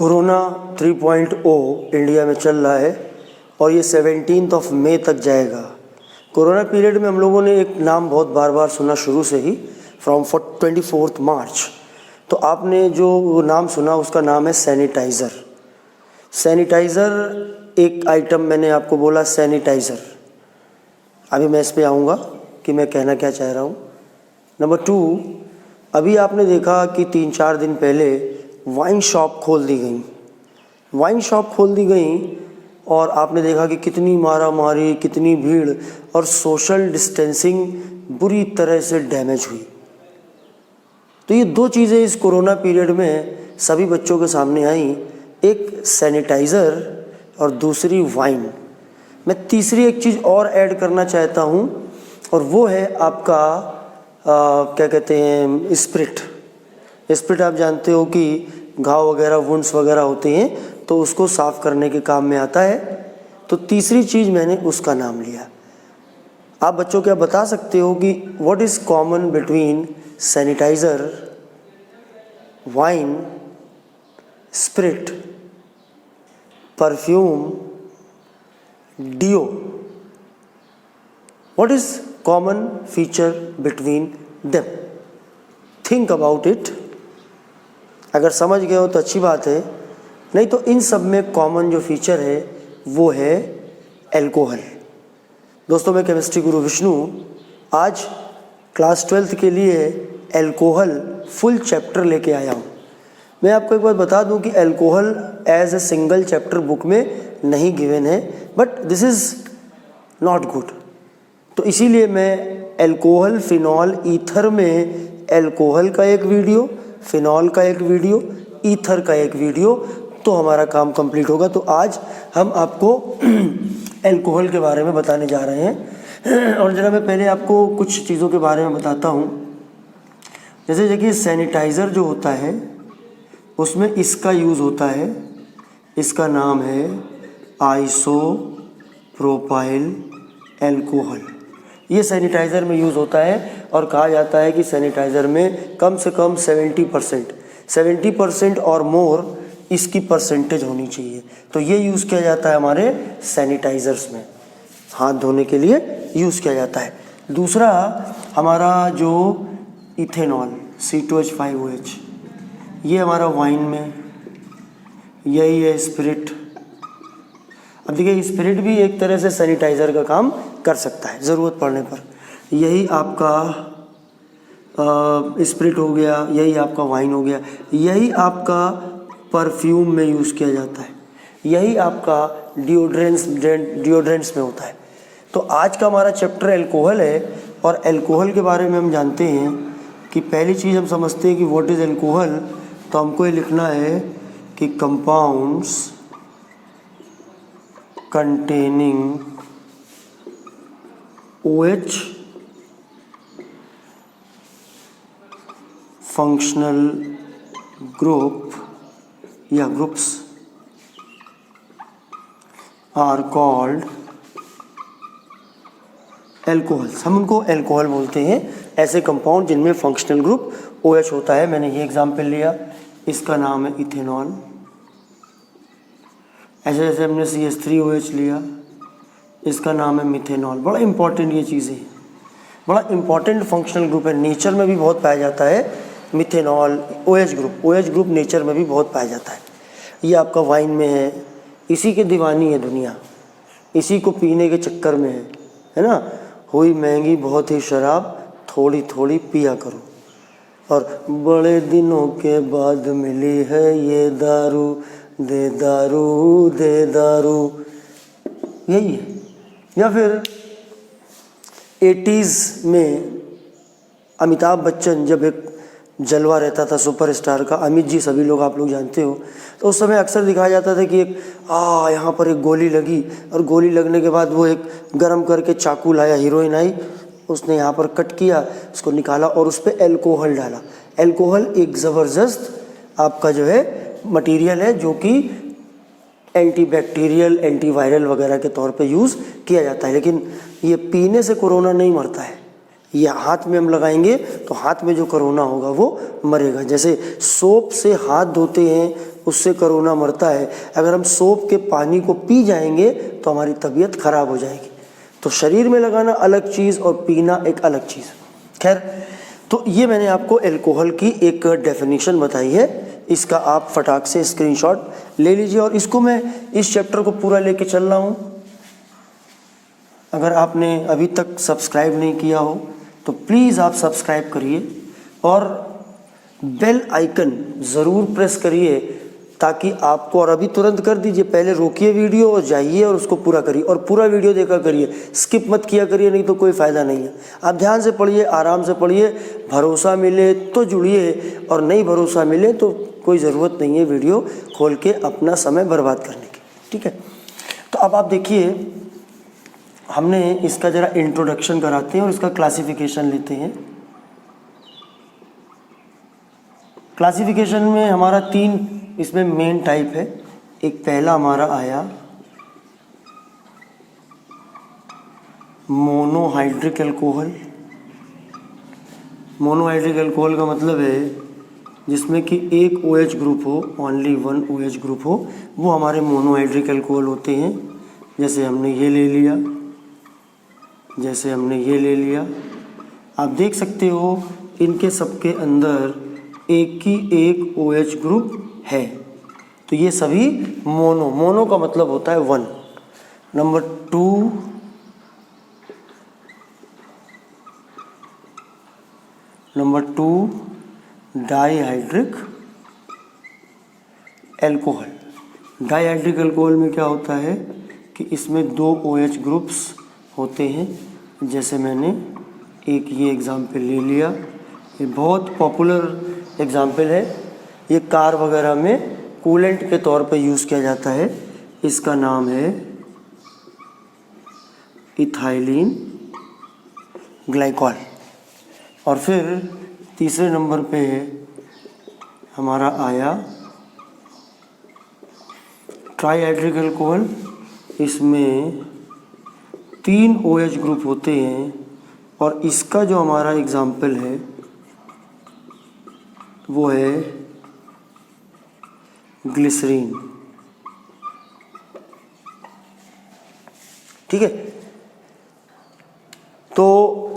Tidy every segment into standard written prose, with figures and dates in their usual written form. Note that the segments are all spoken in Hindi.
कोरोना 3.0 इंडिया में चल रहा है और ये 17 मई तक जाएगा। कोरोना पीरियड में हम लोगों ने एक नाम बहुत बार बार सुना शुरू से ही, फ्रॉम 24 मार्च। तो आपने जो नाम सुना उसका नाम है सैनिटाइज़र। सैनिटाइज़र एक आइटम मैंने आपको बोला, सैनिटाइज़र। अभी मैं इस पे आऊँगा कि मैं कहना क्या चाह रहा हूँ। नंबर 2, अभी आपने देखा कि 3-4 दिन पहले वाइन शॉप खोल दी गई और आपने देखा कि कितनी मारा मारी, कितनी भीड़ और सोशल डिस्टेंसिंग बुरी तरह से डैमेज हुई। तो ये 2 चीज़ें इस कोरोना पीरियड में सभी बच्चों के सामने आई, एक सैनिटाइज़र और दूसरी वाइन। मैं तीसरी एक चीज़ और ऐड करना चाहता हूँ और वो है आपका क्या कहते हैं, स्प्रिट। आप जानते हो कि घाव वगैरह, वुंड्स वगैरह होते हैं तो उसको साफ़ करने के काम में आता है। तो तीसरी चीज़ मैंने उसका नाम लिया। आप बच्चों क्या बता सकते हो कि what is common between sanitiser, wine, spirit, perfume, deo? What is common feature between them? Think about it. अगर समझ गए हो तो अच्छी बात है, नहीं तो इन सब में कॉमन जो फीचर है वो है एल्कोहल। दोस्तों, मैं केमिस्ट्री गुरु विष्णु आज क्लास 12th के लिए एल्कोहल फुल चैप्टर लेके आया हूँ। मैं आपको एक बात बता दूँ कि alcohol as a single chapter book में नहीं गिवन है, but this is not good. तो इसीलिए मैं एल्कोहल, फिनॉल, ईथर में एल्कोहल का एक वीडियो, फिनॉल का एक वीडियो, ईथर का एक वीडियो, तो हमारा काम कंप्लीट होगा। तो आज हम आपको एल्कोहल के बारे में बताने जा रहे हैं और ज़रा मैं पहले आपको कुछ चीज़ों के बारे में बताता हूँ। जैसे देखिए, सैनिटाइज़र जो होता है उसमें इसका यूज़ होता है, इसका नाम है आइसोप्रोपाइल एल्कोहल। ये सैनिटाइज़र में यूज़ होता है और कहा जाता है कि सैनिटाइज़र में कम से कम 70% और मोर इसकी परसेंटेज होनी चाहिए। तो ये यूज़ किया जाता है हमारे सैनिटाइज़र्स में, हाथ धोने के लिए यूज़ किया जाता है। दूसरा हमारा जो इथेनॉल, C2H5OH, ये हमारा वाइन में, यही है स्पिरिट। अब देखिए, स्पिरिट भी एक तरह से सैनिटाइज़र का काम कर सकता है ज़रूरत पड़ने पर। यही आपका स्पिरिट हो गया, यही आपका वाइन हो गया, यही आपका परफ्यूम में यूज़ किया जाता है, यही आपका डिओड्रेंट्स में होता है। तो आज का हमारा चैप्टर एल्कोहल है और एल्कोहल के बारे में हम जानते हैं कि पहली चीज़ हम समझते हैं कि व्हाट इज़ एल्कोहल। तो हमको ये लिखना है कि compounds containing OH functional group या ग्रुप्स आर कॉल्ड एल्कोहल्स। हम उनको एल्कोहल बोलते हैं, ऐसे कंपाउंड जिनमें फंक्शनल ग्रुप OH होता है। मैंने ये एग्जाम्पल लिया, इसका नाम है इथेनॉल। ऐसे जैसे हमने CH3OH लिया, इसका नाम है मिथेनॉल। बड़ा इंपॉर्टेंट ये चीज़ें, बड़ा इंपॉर्टेंट फंक्शनल ग्रुप है। नेचर में भी बहुत पाया जाता है मिथेनॉल, OH ग्रुप नेचर में भी बहुत पाया जाता है। ये आपका वाइन में है, इसी की दीवानी है दुनिया, इसी को पीने के चक्कर में है ना। हुई महंगी बहुत ही शराब, थोड़ी थोड़ी पिया करो। और बड़े दिनों के बाद मिली है ये दारू, दे दारू दे दारू, यही है। या फिर 80s में अमिताभ बच्चन जब एक जलवा रहता था सुपरस्टार का, अमित जी सभी लोग आप लोग जानते हो, तो उस समय अक्सर दिखाया जाता था कि एक यहाँ पर एक गोली लगी और गोली लगने के बाद वो एक गरम करके चाकू लाया, हीरोइन आई, उसने यहाँ पर कट किया, उसको निकाला और उस पर एल्कोहल डाला। एल्कोहल एक ज़बरदस्त आपका जो है मटेरियल है जो कि एंटीबैक्टीरियल, एंटीवायरल वगैरह के तौर पे यूज़ किया जाता है। लेकिन ये पीने से कोरोना नहीं मरता है, ये हाथ में हम लगाएंगे तो हाथ में जो कोरोना होगा वो मरेगा। जैसे सोप से हाथ धोते हैं उससे कोरोना मरता है। अगर हम सोप के पानी को पी जाएंगे तो हमारी तबीयत खराब हो जाएगी। तो शरीर में लगाना अलग चीज़ और पीना एक अलग चीज़। खैर, तो ये मैंने आपको अल्कोहल की एक डेफिनेशन बताई है। इसका आप फटाक से स्क्रीनशॉट ले लीजिए और इसको मैं इस चैप्टर को पूरा लेके चल रहा हूँ। अगर आपने अभी तक सब्सक्राइब नहीं किया हो तो प्लीज़ आप सब्सक्राइब करिए और बेल आइकन ज़रूर प्रेस करिए ताकि आपको, और अभी तुरंत कर दीजिए, पहले रोकिए वीडियो और जाइए और उसको पूरा करिए और पूरा वीडियो देखा करिए, स्किप मत किया करिए, नहीं तो कोई फ़ायदा नहीं है। आप ध्यान से पढ़िए, आराम से पढ़िए, भरोसा मिले तो जुड़िए और नहीं भरोसा मिले तो कोई ज़रूरत नहीं है वीडियो खोल के अपना समय बर्बाद करने की। ठीक है, तो अब आप देखिए, हमने इसका ज़रा इंट्रोडक्शन कराते हैं और इसका क्लासिफिकेशन लेते हैं। क्लासिफिकेशन में हमारा 3 इसमें मेन टाइप है। एक पहला हमारा आया मोनोहाइड्रिक अल्कोहल। मोनोहाइड्रिक अल्कोहल का मतलब है जिसमें कि एक OH ग्रुप हो, ओनली 1 OH ग्रुप हो, वो हमारे मोनोहाइड्रिक अल्कोहल होते हैं। जैसे हमने ये ले लिया, जैसे हमने ये ले लिया, आप देख सकते हो इनके सबके अंदर एक ही एक OH ग्रुप है। तो ये सभी मोनो का मतलब होता है 1। Number 2 dihydric alcohol. Dihydric alcohol में क्या होता है कि इसमें 2 OH ग्रुप्स होते हैं। जैसे मैंने एक ये एग्जाम्पल ले लिया, ये बहुत पॉपुलर एग्जाम्पल है, ये कार वगैरह में कूलेंट के तौर पे यूज़ किया जाता है। इसका नाम है इथाइलिन ग्लाइकॉल। और फिर तीसरे नंबर पे हमारा आया ट्राईहाइड्रिक अल्कोहल। इसमें 3 OH ग्रुप होते हैं और इसका जो हमारा एग्जाम्पल है वो है ग्लिसरीन। ठीक है, तो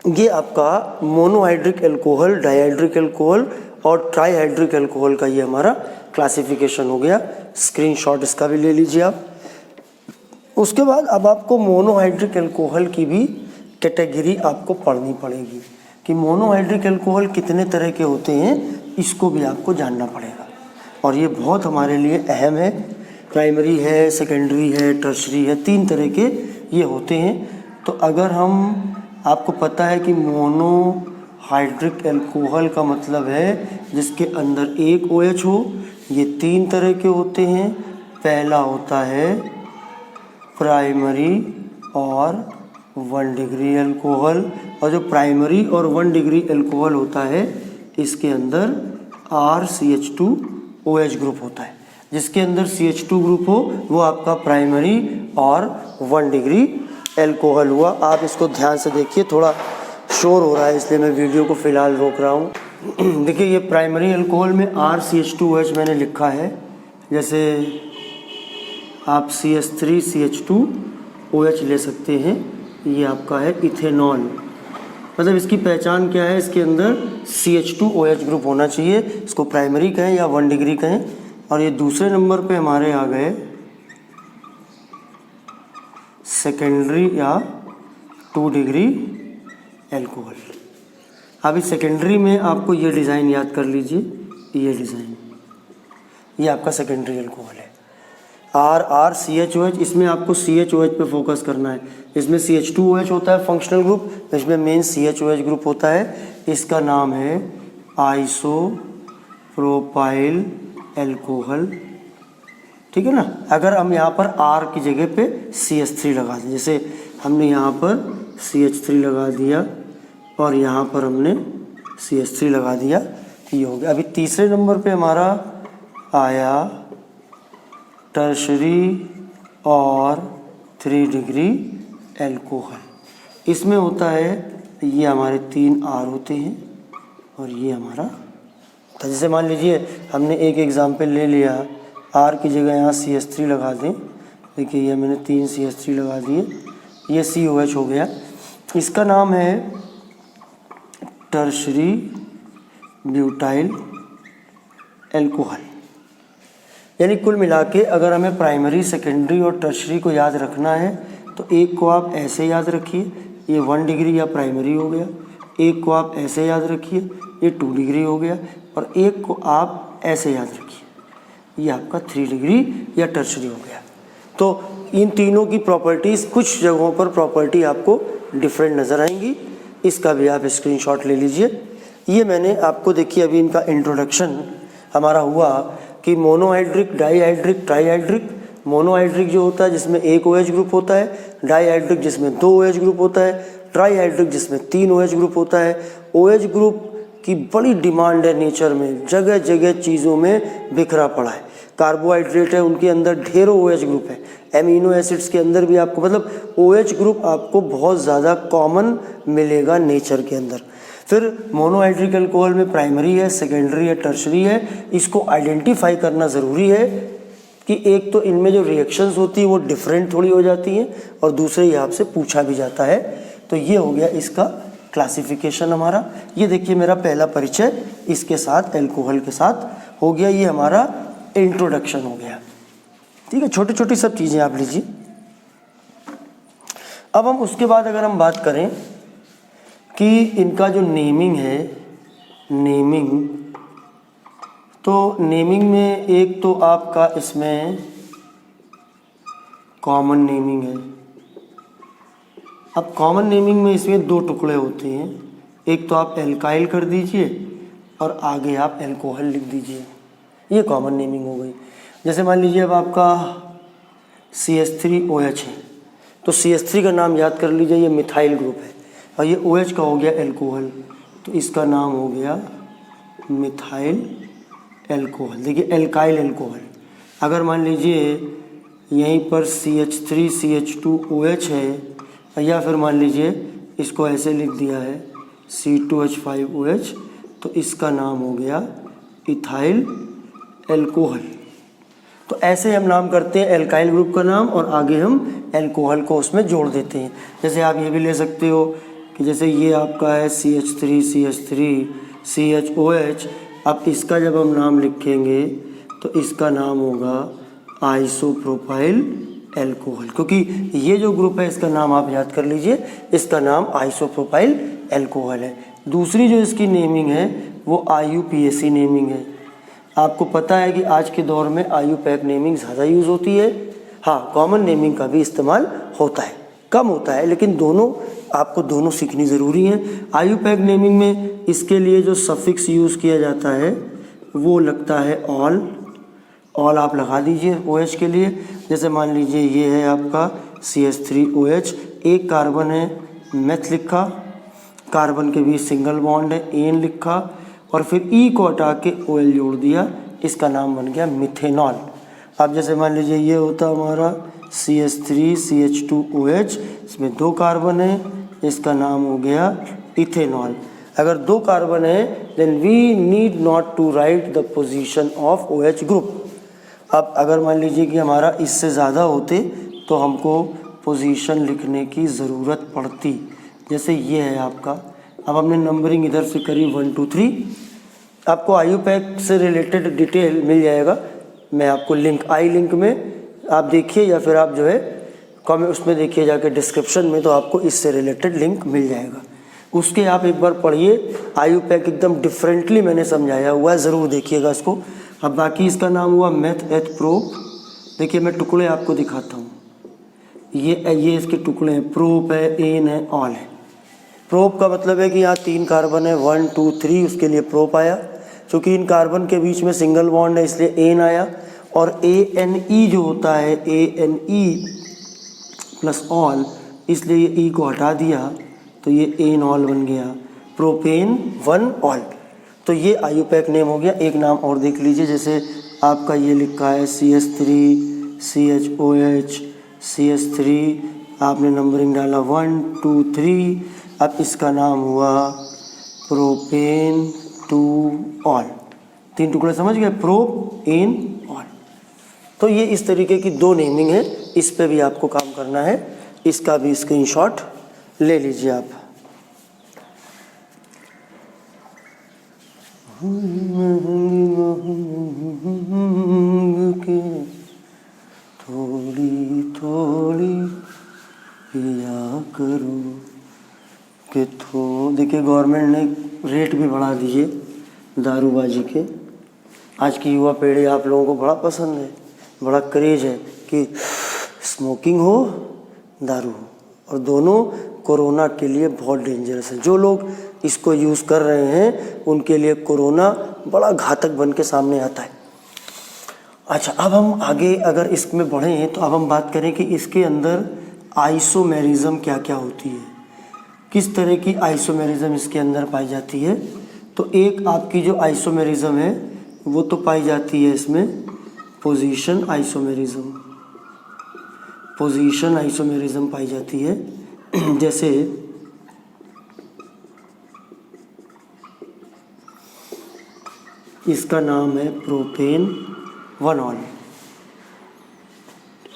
ये आपका मोनोहाइड्रिक अल्कोहल, डाईहाइड्रिक अल्कोहल और ट्राईहाइड्रिक अल्कोहल का ये हमारा क्लासिफिकेशन हो गया। स्क्रीनशॉट इसका भी ले लीजिए आप। उसके बाद अब आपको मोनोहाइड्रिक अल्कोहल की भी कैटेगरी आपको पढ़नी पड़ेगी कि मोनोहाइड्रिक अल्कोहल कितने तरह के होते हैं, इसको भी आपको जानना पड़ेगा। और ये बहुत हमारे लिए अहम है। प्राइमरी है, सेकेंडरी है, टर्शरी है, 3 तरह के ये होते हैं। तो अगर हम, आपको पता है कि मोनोहाइड्रिक अल्कोहल का मतलब है जिसके अंदर एक OH हो। ये 3 तरह के होते हैं। पहला होता है प्राइमरी और 1 डिग्री अल्कोहल, और जो प्राइमरी और 1 डिग्री अल्कोहल होता है इसके अंदर RCH2OH ग्रुप होता है। जिसके अंदर CH2 ग्रुप हो वो आपका प्राइमरी और 1 डिग्री अल्कोहल हुआ। आप इसको ध्यान से देखिए, थोड़ा शोर हो रहा है इसलिए मैं वीडियो को फ़िलहाल रोक रहा हूँ। देखिए, ये प्राइमरी अल्कोहल में RCH2OH मैंने लिखा है। जैसे आप CH3CH2OH ले सकते हैं, ये आपका है इथेनॉल। मतलब इसकी पहचान क्या है, इसके अंदर CH2OH ग्रुप होना चाहिए। इसको प्राइमरी कहें या 1 डिग्री कहें। और ये दूसरे नंबर पे हमारे आ गए सेकेंडरी या 2 डिग्री अल्कोहल। अभी सेकेंडरी में आपको ये डिज़ाइन याद कर लीजिए, ये डिज़ाइन, ये आपका सेकेंडरी अल्कोहल है। RCHOH, इसमें आपको CHOH पे फोकस करना है। इसमें CH2OH होता है फंक्शनल ग्रुप, इसमें मेन CHOH ग्रुप होता है। इसका नाम है आइसोप्रोपाइल अल्कोहल। ठीक है ना। अगर हम यहाँ पर R की जगह पे CH3 लगा दें, जैसे हमने यहाँ पर CH3 लगा दिया और यहाँ पर हमने CH3 लगा दिया, ये हो गया। अभी तीसरे नंबर पे हमारा आया टर्शरी और 3 डिग्री अल्कोहल। इसमें होता है, ये हमारे 3 R होते हैं और ये हमारा तो जैसे मान लीजिए हमने एक एग्जाम्पल ले लिया, R की जगह यहाँ CH3 लगा दें। देखिए ये मैंने 3 CH3 लगा दिए, ये COH हो गया। इसका नाम है टर्शरी ब्यूटाइल एल्कोहल। यानी कुल मिला के अगर हमें प्राइमरी, सेकेंडरी और टर्शरी को याद रखना है तो एक को आप ऐसे याद रखिए, ये 1 डिग्री या प्राइमरी हो गया। एक को आप ऐसे याद रखिए, ये 2 डिग्री हो गया। और एक को आप ऐसे याद रखिए, ये आपका 3 डिग्री या टर्शरी हो गया। तो इन तीनों की प्रॉपर्टीज़, कुछ जगहों पर प्रॉपर्टी आपको डिफरेंट नज़र आएंगी। इसका भी आप स्क्रीनशॉट ले लीजिए। ये मैंने आपको, देखिए अभी इनका इंट्रोडक्शन हमारा हुआ कि मोनोहाइड्रिक, डाईहाइड्रिक, ट्राईहाइड्रिक। मोनोहाइड्रिक जो होता है जिसमें एक OH ग्रुप होता है, डाईहाइड्रिक जिसमें 2 OH ग्रुप होता है, ट्राईहाइड्रिक जिसमें 3 OH ग्रुप होता है। OH ग्रुप की बड़ी डिमांड है नेचर में, जगह जगह चीज़ों में बिखरा पड़ा है। कार्बोहाइड्रेट है, उनके अंदर ढेरों OH ग्रुप है। एमिनो एसिड्स के अंदर भी आपको, मतलब OH ग्रुप आपको बहुत ज़्यादा कॉमन मिलेगा नेचर के अंदर। फिर मोनोहाइड्रिक अल्कोहल में प्राइमरी है, सेकेंडरी है, टर्शरी है। इसको आइडेंटिफाई करना ज़रूरी है कि एक तो इनमें जो रिएक्शंस होती है वो डिफरेंट थोड़ी हो जाती हैं, और दूसरे ये आपसे पूछा भी जाता है। तो ये हो गया इसका क्लासिफिकेशन हमारा। ये देखिए मेरा पहला परिचय इसके साथ, एल्कोहल के साथ हो गया। ये हमारा इंट्रोडक्शन हो गया। ठीक है, छोटी छोटी सब चीज़ें आप लीजिए। अब हम उसके बाद अगर हम बात करें कि इनका जो नेमिंग है, नेमिंग, तो नेमिंग में एक तो आपका इसमें कॉमन नेमिंग है। अब कॉमन नेमिंग में इसमें 2 टुकड़े होते हैं। एक तो आप एल्काइल कर दीजिए और आगे आप एल्कोहल लिख दीजिए, ये कॉमन नेमिंग हो गई। जैसे मान लीजिए अब आपका CH3OH है, तो CH3 का नाम याद कर लीजिए, ये मिथाइल ग्रुप है, और ये OH का हो गया एल्कोहल, तो इसका नाम हो गया मिथाइल एल्कोहल। देखिए एल्काइल एल्कोहल। अगर मान लीजिए यहीं पर CH3 CH2OH है, या फिर मान लीजिए इसको ऐसे लिख दिया है C2H5OH, तो इसका नाम हो गया इथाइल एल्कोहल। तो ऐसे हम नाम करते हैं एल्काइल ग्रुप का नाम, और आगे हम एल्कोहल को उसमें जोड़ देते हैं। जैसे आप ये भी ले सकते हो कि जैसे ये आपका है CH3 CH3 CHOH। अब इसका जब हम नाम लिखेंगे तो इसका नाम होगा आइसोप्रोपाइल एल्कोहल, क्योंकि ये जो ग्रुप है इसका नाम आप याद कर लीजिए, इसका नाम आइसोप्रोपाइल एल्कोहल है। दूसरी जो इसकी नेमिंग है वो IUPAC नेमिंग है। आपको पता है कि आज के दौर में IUPAC नेमिंग ज़्यादा यूज़ होती है। हाँ, कॉमन नेमिंग का भी इस्तेमाल होता है, कम होता है, लेकिन दोनों आपको दोनों सीखनी ज़रूरी है। IUPAC नेमिंग में इसके लिए जो सफिक्स यूज़ किया जाता है वो लगता है ऑल। ऑल आप लगा दीजिए OH के लिए। जैसे मान लीजिए ये है आपका CH3OH, एक कार्बन है, मेथ लिखा, कार्बन के बीच सिंगल बॉन्ड है, एन लिखा, और फिर E को हटा के OL जोड़ दिया, इसका नाम बन गया मिथेनॉल। अब जैसे मान लीजिए ये होता हमारा CH3 CH2OH, इसमें 2 कार्बन है, इसका नाम हो गया इथेनॉल। अगर 2 कार्बन है then we need not to write the position of OH group. अब अगर मान लीजिए कि हमारा इससे ज़्यादा होते तो हमको पोजीशन लिखने की ज़रूरत पड़ती। जैसे ये है आपका, अब हमने नंबरिंग इधर से करी 1 2 3। आपको IUPAC से रिलेटेड डिटेल मिल जाएगा, मैं आपको लिंक आई लिंक में आप देखिए, या फिर आप जो है कमेंट उसमें देखिए जाके डिस्क्रिप्शन में, तो आपको इससे रिलेटेड लिंक मिल जाएगा। उसके आप एक बार पढ़िए, IUPAC एकदम डिफरेंटली मैंने समझाया हुआ है, ज़रूर देखिएगा इसको। अब बाकी इसका नाम हुआ मेथ एथ प्रोप। देखिए मैं टुकड़े आपको दिखाता हूँ, ये इसके टुकड़े हैं, प्रोप है, एन है, ऑल है। प्रोप का मतलब है कि यहाँ 3 कार्बन है, 1 2 3, उसके लिए प्रोप आया। चूँकि इन कार्बन के बीच में सिंगल बॉन्ड है इसलिए एन आया। और ANE जो होता है, ANE प्लस ऑल, इसलिए ये E को हटा दिया तो ये एन ऑल बन गया, प्रोपेन 1 ऑल। तो ये IUPAC नेम हो गया। एक नाम और देख लीजिए, जैसे आपका ये लिखा है CH3 CHOH CH3, आपने नंबरिंग डाला 1 2 3, अब इसका नाम हुआ प्रोपेन 2 ऑल। 3 टुकड़े समझ गए, प्रो, इन, ऑल। तो ये इस तरीके की 2 नेमिंग है, इस पे भी आपको काम करना है, इसका भी स्क्रीनशॉट ले लीजिए आप। थोड़ी थोड़ी पिया करो कि देखिए गवर्नमेंट ने रेट भी बढ़ा दिए दारूबाजी के। आज की युवा पीढ़ी आप लोगों को बड़ा पसंद है, बड़ा क्रेज है कि स्मोकिंग हो, दारू हो, और दोनों कोरोना के लिए बहुत डेंजरस है। जो लोग इसको यूज़ कर रहे हैं उनके लिए कोरोना बड़ा घातक बन के सामने आता है। अच्छा, अब हम आगे अगर इसमें बढ़ें तो अब हम बात करें कि इसके अंदर आइसोमेरिज्म क्या क्या होती है, किस तरह की आइसोमेरिज्म इसके अंदर पाई जाती है। तो एक आपकी जो आइसोमेरिज्म है वो तो पाई जाती है इसमें पोजीशन आइसोमेरिज्म, पोजीशन आइसोमेरिज्म पाई जाती है। जैसे इसका नाम है प्रोपेन 1-ऑल।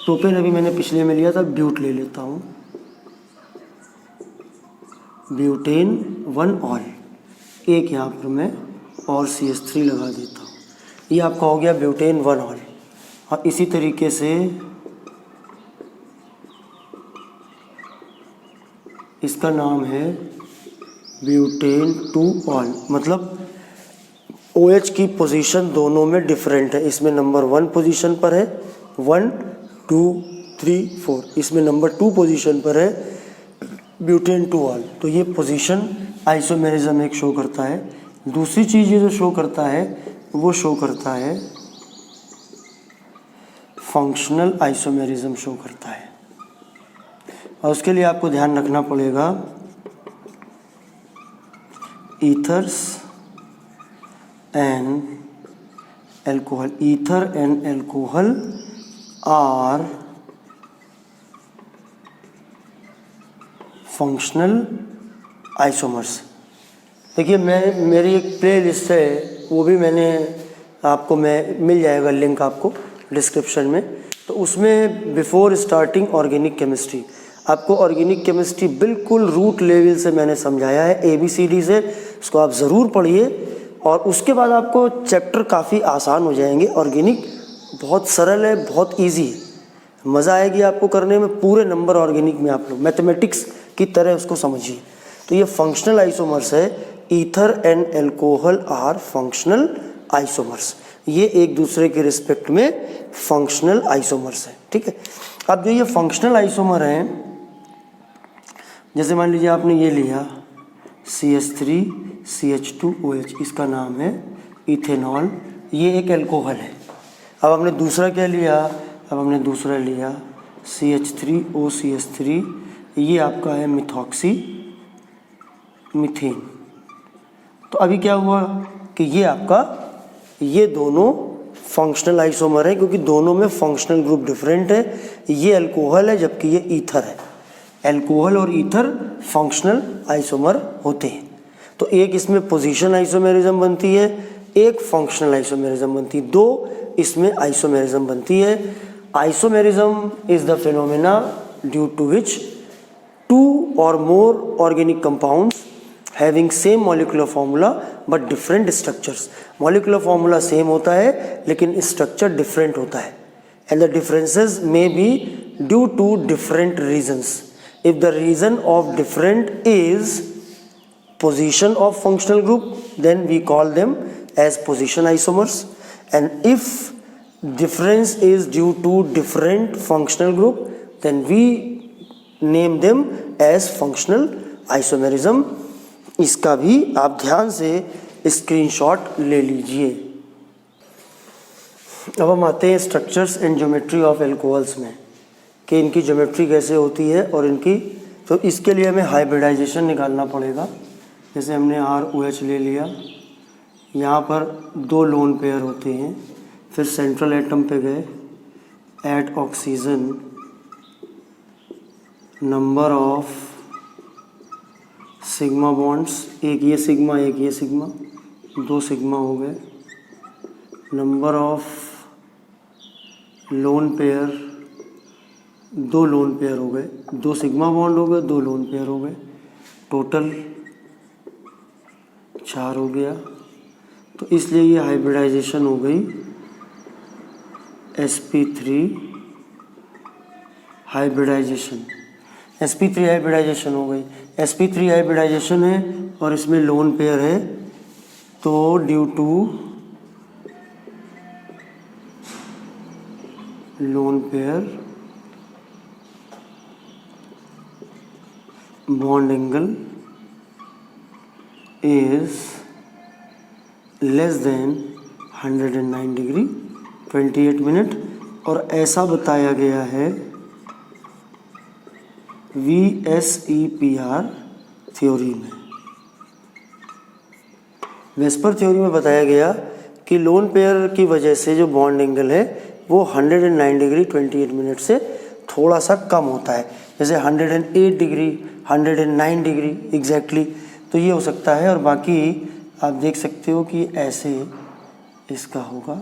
प्रोपेन अभी मैंने पिछले में लिया था, ब्यूट ले लेता हूँ, ब्यूटेन 1-ऑल। एक यहाँ पर मैं और CH3 लगा देता हूँ, ये आपका हो गया ब्यूटेन 1-ऑल। और इसी तरीके से इसका नाम है ब्यूटेन 2-ऑल। मतलब OH की पोजीशन दोनों में डिफरेंट है, इसमें नंबर 1 पोजीशन पर है 1, 2, 3, 4, इसमें नंबर 2 पोजीशन पर है ब्यूटेन 2-ऑल। तो ये पोजीशन आइसोमेरिज्म एक शो करता है। दूसरी चीज़ ये जो शो करता है वो शो करता है फंक्शनल आइसोमेरिज्म शो करता है। और उसके लिए आपको ध्यान रखना पड़ेगा ethers and alcohol, ether and alcohol are functional isomers. देखिए मेरी एक प्ले लिस्ट है, वो भी मैंने आपको मिल जाएगा लिंक आपको डिस्क्रिप्शन में। तो उसमें बिफोर स्टार्टिंग ऑर्गेनिक केमिस्ट्री आपको ऑर्गेनिक केमिस्ट्री बिल्कुल रूट लेवल से मैंने समझाया है, ABCD से। उसको आप ज़रूर पढ़िए और उसके बाद आपको चैप्टर काफ़ी आसान हो जाएंगे। ऑर्गेनिक बहुत सरल है, बहुत ईजी है, मज़ा आएगी आपको करने में। पूरे नंबर ऑर्गेनिक में आप लोग मैथमेटिक्स की तरह उसको समझिए। तो ये फंक्शनल आइसोमर्स है, ether and alcohol are functional isomers. ये एक दूसरे के रिस्पेक्ट में फंक्शनल आइसोमर्स है, ठीक है। अब जो ये फंक्शनल आइसोमर हैं, जैसे मान लीजिए आपने ये लिया CH3 CH2OH, इसका नाम है इथेनॉल, ये एक एल्कोहल है। अब हमने दूसरा क्या लिया, अब हमने दूसरा लिया CH3OCH3, ये आपका है मिथॉक्सी मीथेन। तो अभी क्या हुआ कि ये आपका ये दोनों फंक्शनल आइसोमर है, क्योंकि दोनों में फंक्शनल ग्रुप डिफरेंट है। ये अल्कोहल है जबकि ये ईथर है। एल्कोहल और ईथर फंक्शनल आइसोमर होते हैं। तो एक इसमें पोजीशन आइसोमेरिज्म बनती है, एक फंक्शनल आइसोमेरिज्म बनती है, 2 इसमें आइसोमेरिज्म बनती है। Isomerism is the phenomena due to which 2 or more organic compounds having same molecular formula but different structures. molecular formula same होता है लेकिन structure different होता है, and the differences may be due to different reasons. If the reason of different is position of functional group, then we call them as position isomers, and if difference is due to different functional group, then we name them as functional isomerism. इसका भी आप ध्यान से स्क्रीनशॉट ले लीजिए। अब हम आते हैं structures and geometry of alcohols में, कि इनकी ज्योमेट्री कैसे होती है और इनकी, तो इसके लिए हमें हाइब्रिडाइजेशन निकालना पड़ेगा। जैसे हमने ROH ले लिया, यहाँ पर 2 लोन पेयर होते हैं, फिर सेंट्रल एटम पे गए, at oxygen number of sigma bonds, एक ये सिग्मा एक ये सिग्मा, 2 सिग्मा हो गए, number of lone pair, 2 lone pair हो गए, 2 सिग्मा बॉन्ड हो गए, 2 लोन पेयर हो गए, टोटल 4 हो गया। तो इसलिए ये हाइब्रिडाइजेशन हो गई sp3 हाइब्रिडाइजेशन, sp3 हाइब्रिडाइजेशन हो गई। sp3 हाइब्रिडाइजेशन है और इसमें लोन पेयर है, तो due to lone pair bond angle is less than 109 degree 28 minute, और ऐसा बताया गया है VSEPR थ्योरी में। वेस्पर थ्योरी में बताया गया कि लोन पेयर की वजह से जो बॉन्ड एंगल है वो 109 डिग्री 28 मिनट से थोड़ा सा कम होता है, जैसे 108 डिग्री 109 डिग्री एग्जैक्टली, तो ये हो सकता है। और बाकी आप देख सकते हो कि ऐसे इसका होगा,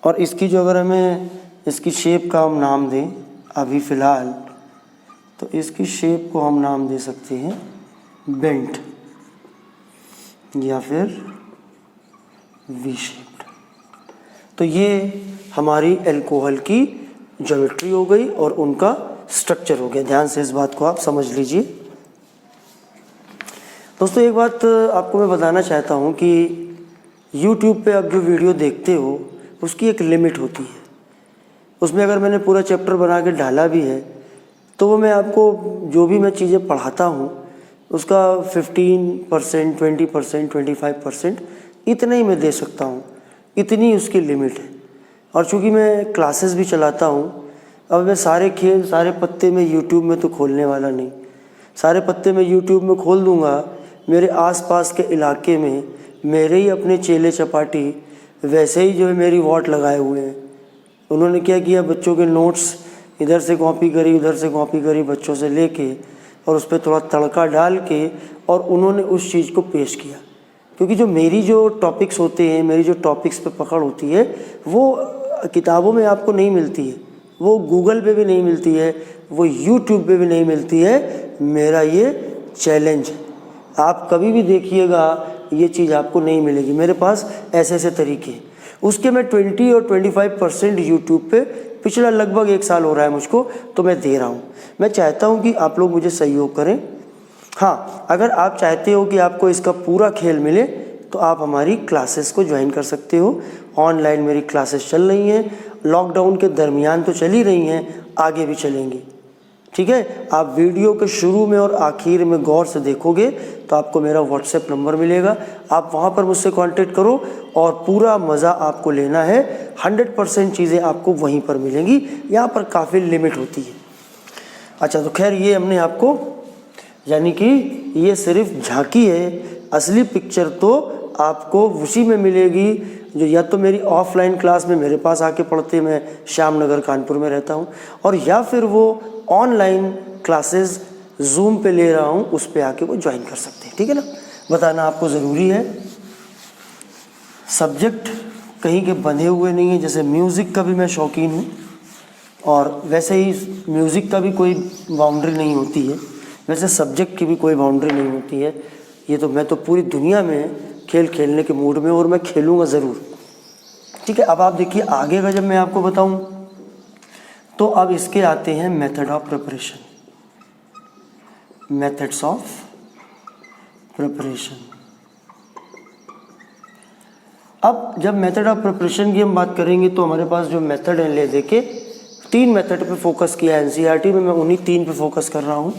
और इसकी जो अगर हमें इसकी शेप का हम नाम दें अभी फ़िलहाल, तो इसकी शेप को हम नाम दे सकते हैं बेंट या फिर वी शेप्ड। तो ये हमारी अल्कोहल की ज्योमेट्री हो गई और उनका स्ट्रक्चर हो गया। ध्यान से इस बात को आप समझ लीजिए। दोस्तों एक बात आपको मैं बताना चाहता हूँ कि YouTube पे आप जो वीडियो देखते हो उसकी एक लिमिट होती है। उसमें अगर मैंने पूरा चैप्टर बना के डाला भी है तो वो मैं आपको जो भी मैं चीज़ें पढ़ाता हूँ उसका 15%, 20%, 25% इतना ही मैं दे सकता हूँ, इतनी उसकी लिमिट है। और चूँकि मैं क्लासेस भी चलाता हूँ, अब मैं सारे खेल सारे पत्ते में YouTube में तो खोलने वाला नहीं। सारे पत्ते में YouTube में खोल दूँगा, मेरे आसपास के इलाके में मेरे ही अपने चेले चपाटी वैसे ही जो है मेरी वॉट लगाए हुए हैं। उन्होंने क्या किया, बच्चों के नोट्स इधर से कॉपी करी उधर से कॉपी करी बच्चों से लेके, और उस पर थोड़ा तड़का डाल के और उन्होंने उस चीज़ को पेश किया। क्योंकि जो मेरी जो टॉपिक्स होते हैं, मेरी जो टॉपिक्स पे पकड़ होती है वो किताबों में आपको नहीं मिलती है, वो गूगल पे भी नहीं मिलती है, वो यूट्यूब पे भी नहीं मिलती है। मेरा ये चैलेंज है, आप कभी भी देखिएगा ये चीज़ आपको नहीं मिलेगी। मेरे पास ऐसे ऐसे तरीके हैं, उसके मैं 20 और 25% यूट्यूब पे पिछला लगभग 1 साल हो रहा है मुझको, तो मैं दे रहा हूँ। मैं चाहता हूँ कि आप लोग मुझे सहयोग करें। हाँ, अगर आप चाहते हो कि आपको इसका पूरा खेल मिले तो आप हमारी क्लासेस को ज्वाइन कर सकते हो। ऑनलाइन मेरी क्लासेस चल रही हैं, लॉकडाउन के दरमियान तो चल ही रही हैं, आगे भी चलेंगी। ठीक है, आप वीडियो के शुरू में और आखिर में गौर से देखोगे तो आपको मेरा व्हाट्सएप नंबर मिलेगा, आप वहाँ पर मुझसे कांटेक्ट करो और पूरा मज़ा आपको लेना है। 100% चीज़ें आपको वहीं पर मिलेंगी, यहाँ पर काफ़ी लिमिट होती है। अच्छा, तो खैर ये हमने आपको, यानी कि ये सिर्फ झांकी है, असली पिक्चर तो आपको उसी में मिलेगी जो या तो मेरी ऑफलाइन क्लास में मेरे पास आके पढ़ते, मैं श्याम नगर कानपुर में रहता हूँ, और या फिर वो ऑनलाइन क्लासेस जूम पे ले रहा हूँ, उस पे आके वो ज्वाइन कर सकते हैं। ठीक है ना, बताना आपको ज़रूरी है। सब्जेक्ट कहीं के बंधे हुए नहीं है, जैसे म्यूज़िक का भी मैं शौकीन हूँ और वैसे ही म्यूज़िक का भी कोई बाउंड्री नहीं होती है, वैसे सब्जेक्ट की भी कोई बाउंड्री नहीं होती है। ये तो मैं तो पूरी दुनिया में खेल खेलने के मूड में, और मैं खेलूँगा ज़रूर। ठीक है, अब आप देखिए आगे का जब मैं आपको बताऊँ तो अब इसके आते हैं method of preparation, methods of preparation. अब जब मेथड ऑफ प्रिपरेशन की हम बात करेंगे तो हमारे पास जो मेथड है, ले देके 3 मेथड पे फोकस किया है एनसीईआरटी में, मैं उन्हीं 3 पे फोकस कर रहा हूँ।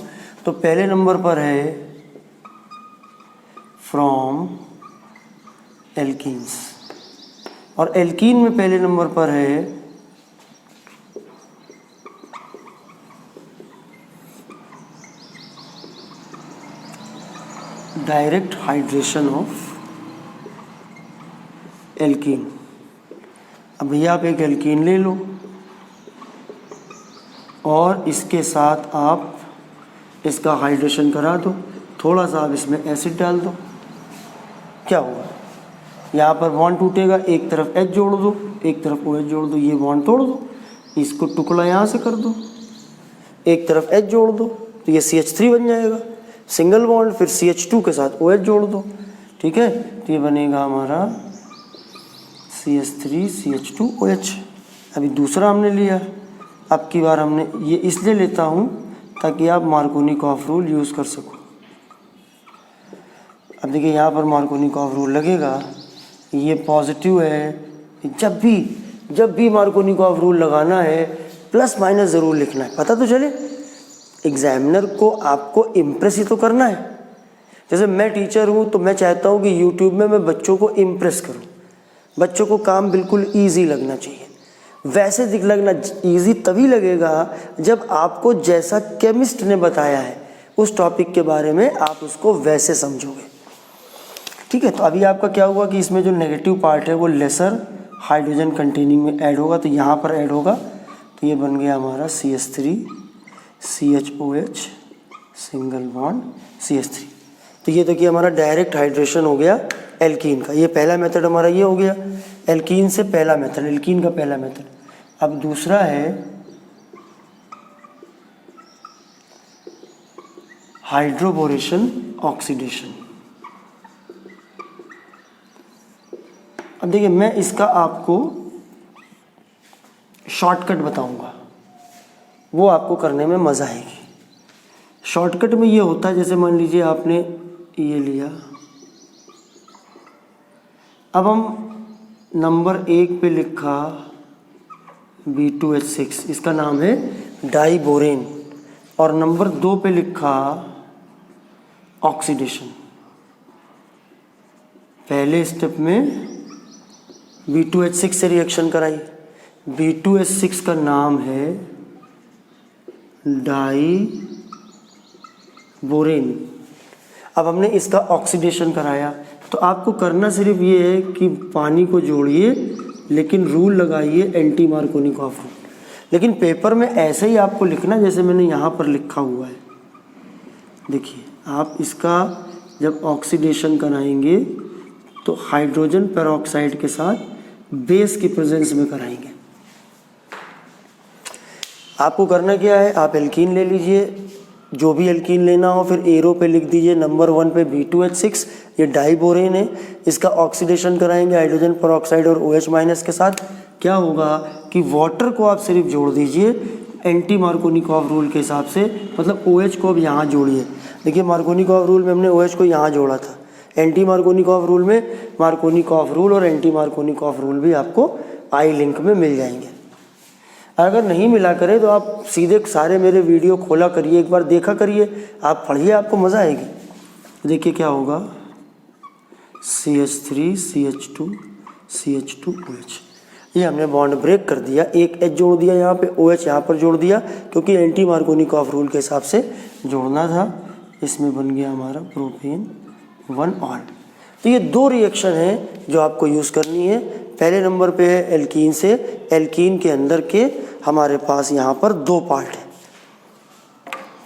तो पहले नंबर पर है फ्रॉम एल्कीन्स, और एल्कीन में पहले नंबर पर है डायरेक्ट हाइड्रेशन ऑफ एल्कीन। अब भैया आप एक एल्कीन ले लो और इसके साथ आप इसका हाइड्रेशन करा दो, थोड़ा सा आप इसमें एसिड डाल दो, क्या होगा, यहाँ पर बॉन्ड टूटेगा, एक तरफ H जोड़ दो, एक तरफ OH जोड़ दो, ये बॉन्ड तोड़ दो, इसको टुकड़ा यहाँ से कर दो, एक तरफ H जोड़ दो तो ये CH3 बन जाएगा, सिंगल बॉन्ड, फिर CH2 के साथ OH जोड़ दो, ठीक है, तो ये बनेगा हमारा CH3 CH2 OH। अभी दूसरा हमने लिया, अब की बार हमने ये इसलिए लेता हूँ ताकि आप मार्कोनिकॉफ रूल यूज़ कर सको। अब देखिए यहाँ पर मार्कोनिकॉफ रूल लगेगा, ये पॉजिटिव है, जब भी मार्कोनिकॉफ रूल लगाना है प्लस माइनस ज़रूर लिखना है, पता तो चले एग्जामिनर को, आपको इम्प्रेस ही तो करना है। जैसे मैं टीचर हूँ तो मैं चाहता हूँ कि यूट्यूब में मैं बच्चों को इम्प्रेस करूँ, बच्चों को काम बिल्कुल ईजी लगना चाहिए। वैसे लगना ईजी तभी लगेगा जब आपको जैसा केमिस्ट ने बताया है उस टॉपिक के बारे में आप उसको वैसे समझोगे, ठीक है। तो अभी आपका क्या हुआ कि इसमें जो नेगेटिव पार्ट है वो लेसर हाइड्रोजन कंटेनिंग में ऐड होगा, तो यहाँ पर ऐड होगा, तो ये बन गया हमारा CH3 CHOH single bond CH3। तो ये देखिए हमारा डायरेक्ट हाइड्रेशन हो गया एल्कीन का। ये पहला मेथड हमारा ये हो गया, एल्कीन से पहला मेथड, एल्कीन का पहला मेथड। अब दूसरा है हाइड्रोबोरेशन ऑक्सीडेशन। अब देखिए मैं इसका आपको शॉर्टकट बताऊंगा, वो आपको करने में मज़ा आएगी। शॉर्टकट में ये होता है, जैसे मान लीजिए आपने ये लिया, अब हम नंबर 1 पे लिखा B2H6, इसका नाम है डाइबोरेन, और नंबर 2 पे लिखा ऑक्सीडेशन। पहले स्टेप में B2H6 से रिएक्शन कराई, B2H6 का नाम है डाइबोरेन। अब हमने इसका ऑक्सीडेशन कराया, तो आपको करना सिर्फ ये है कि पानी को जोड़िए, लेकिन रूल लगाइए एंटी मार्कोनिकॉफ रूल। लेकिन पेपर में ऐसे ही आपको लिखना जैसे मैंने यहाँ पर लिखा हुआ है। देखिए आप इसका जब ऑक्सीडेशन कराएंगे तो हाइड्रोजन पेरोक्साइड के साथ बेस की प्रेजेंस में कराएंगे। आपको करना क्या है, आप एल्कीन ले लीजिए, जो भी एल्कीन लेना हो, फिर एरो पे लिख दीजिए नंबर 1 पे B2H6, ये डाइबोरेन है, इसका ऑक्सीडेशन कराएंगे हाइड्रोजन पेरोक्साइड और OH माइनस के साथ। क्या होगा कि वाटर को आप सिर्फ जोड़ दीजिए एंटी मार्कोनिकॉफ रूल के हिसाब से, मतलब OH को अब यहाँ जोड़िए। देखिए मार्कोनिकॉफ रूल में हमने OH को यहाँ जोड़ा था, एंटी मार्कोनिकॉफ रूल में मार्कोनिकॉफ रूल और एंटी मार्कोनिकॉफ रूल भी आपको आई लिंक में मिल जाएंगे। अगर नहीं मिला करे तो आप सीधे सारे मेरे वीडियो खोला करिए, एक बार देखा करिए, आप पढ़िए, आपको मज़ा आएगी। देखिए क्या होगा, CH3 CH2 CH2 OH, ये हमने बॉन्ड ब्रेक कर दिया, एक H जोड़ दिया यहाँ पे, OH यहाँ पर जोड़ दिया, क्योंकि एंटी मार्कोनिकॉफ रूल के हिसाब से जोड़ना था। इसमें बन गया हमारा प्रोपेन 1 ऑल। तो ये 2 रिएक्शन है जो आपको यूज़ करनी है। पहले नंबर पे है एल्कीन से, एल्कीन के अंदर के हमारे पास यहाँ पर 2 पार्ट है,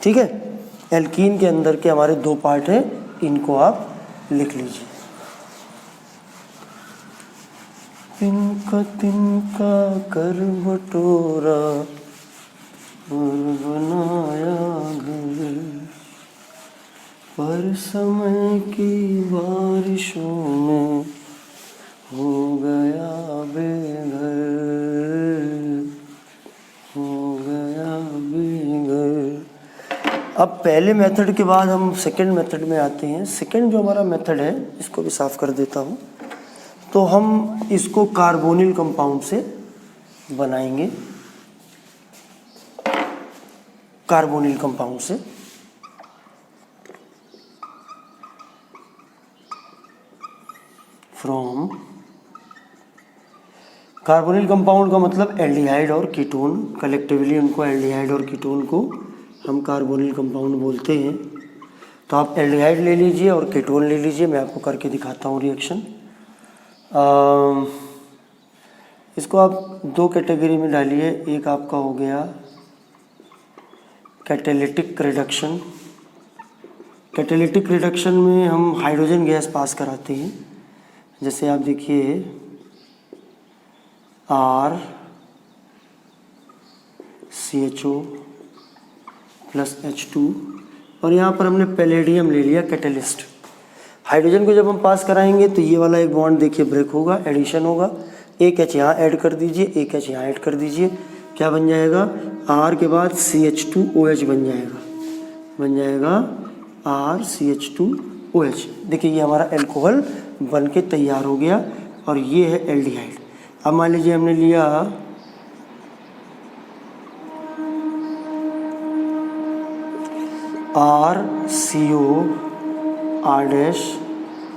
ठीक है, एल्कीन के अंदर के हमारे 2 पार्ट हैं, इनको आप लिख लीजिए। तिनका तिनका कर बटोरा और बनाया घर, पर समय की बारिशों में हो गया बेघर, हो गया बेघर। अब पहले मेथड के बाद हम सेकंड मेथड में आते हैं। सेकंड जो हमारा मेथड है, इसको भी साफ कर देता हूँ, तो हम इसको कार्बोनिल कंपाउंड से बनाएंगे, कार्बोनिल कंपाउंड से। फ्रॉम कार्बोनिल कंपाउंड का मतलब एल्डिहाइड और कीटोन, कलेक्टिवली उनको एल्डिहाइड और कीटोन को हम कार्बोनिल कंपाउंड बोलते हैं। तो आप एल्डिहाइड ले लीजिए और कीटोन ले लीजिए, मैं आपको करके दिखाता हूँ रिएक्शन। इसको आप 2 कैटेगरी में डालिए। एक आपका हो गया कैटेलिटिक रिडक्शन। कैटेलिटिक रिडक्शन में हम हाइड्रोजन गैस पास कराते हैं, जैसे आप देखिए R CHO प्लस H2 और यहाँ पर हमने पैलेडियम ले लिया कैटेलिस्ट। हाइड्रोजन को जब हम पास कराएंगे तो ये वाला एक बॉन्ड देखिए ब्रेक होगा, एडिशन होगा, एक H यहाँ ऐड कर दीजिए, एक H यहाँ ऐड कर दीजिए, क्या बन जाएगा, R के बाद CH2OH बन जाएगा R CH2OH। देखिए ये हमारा एल्कोहल बन के तैयार हो गया और ये है एल्डिहाइड। अब मान लीजिए हमने लिया RCO R'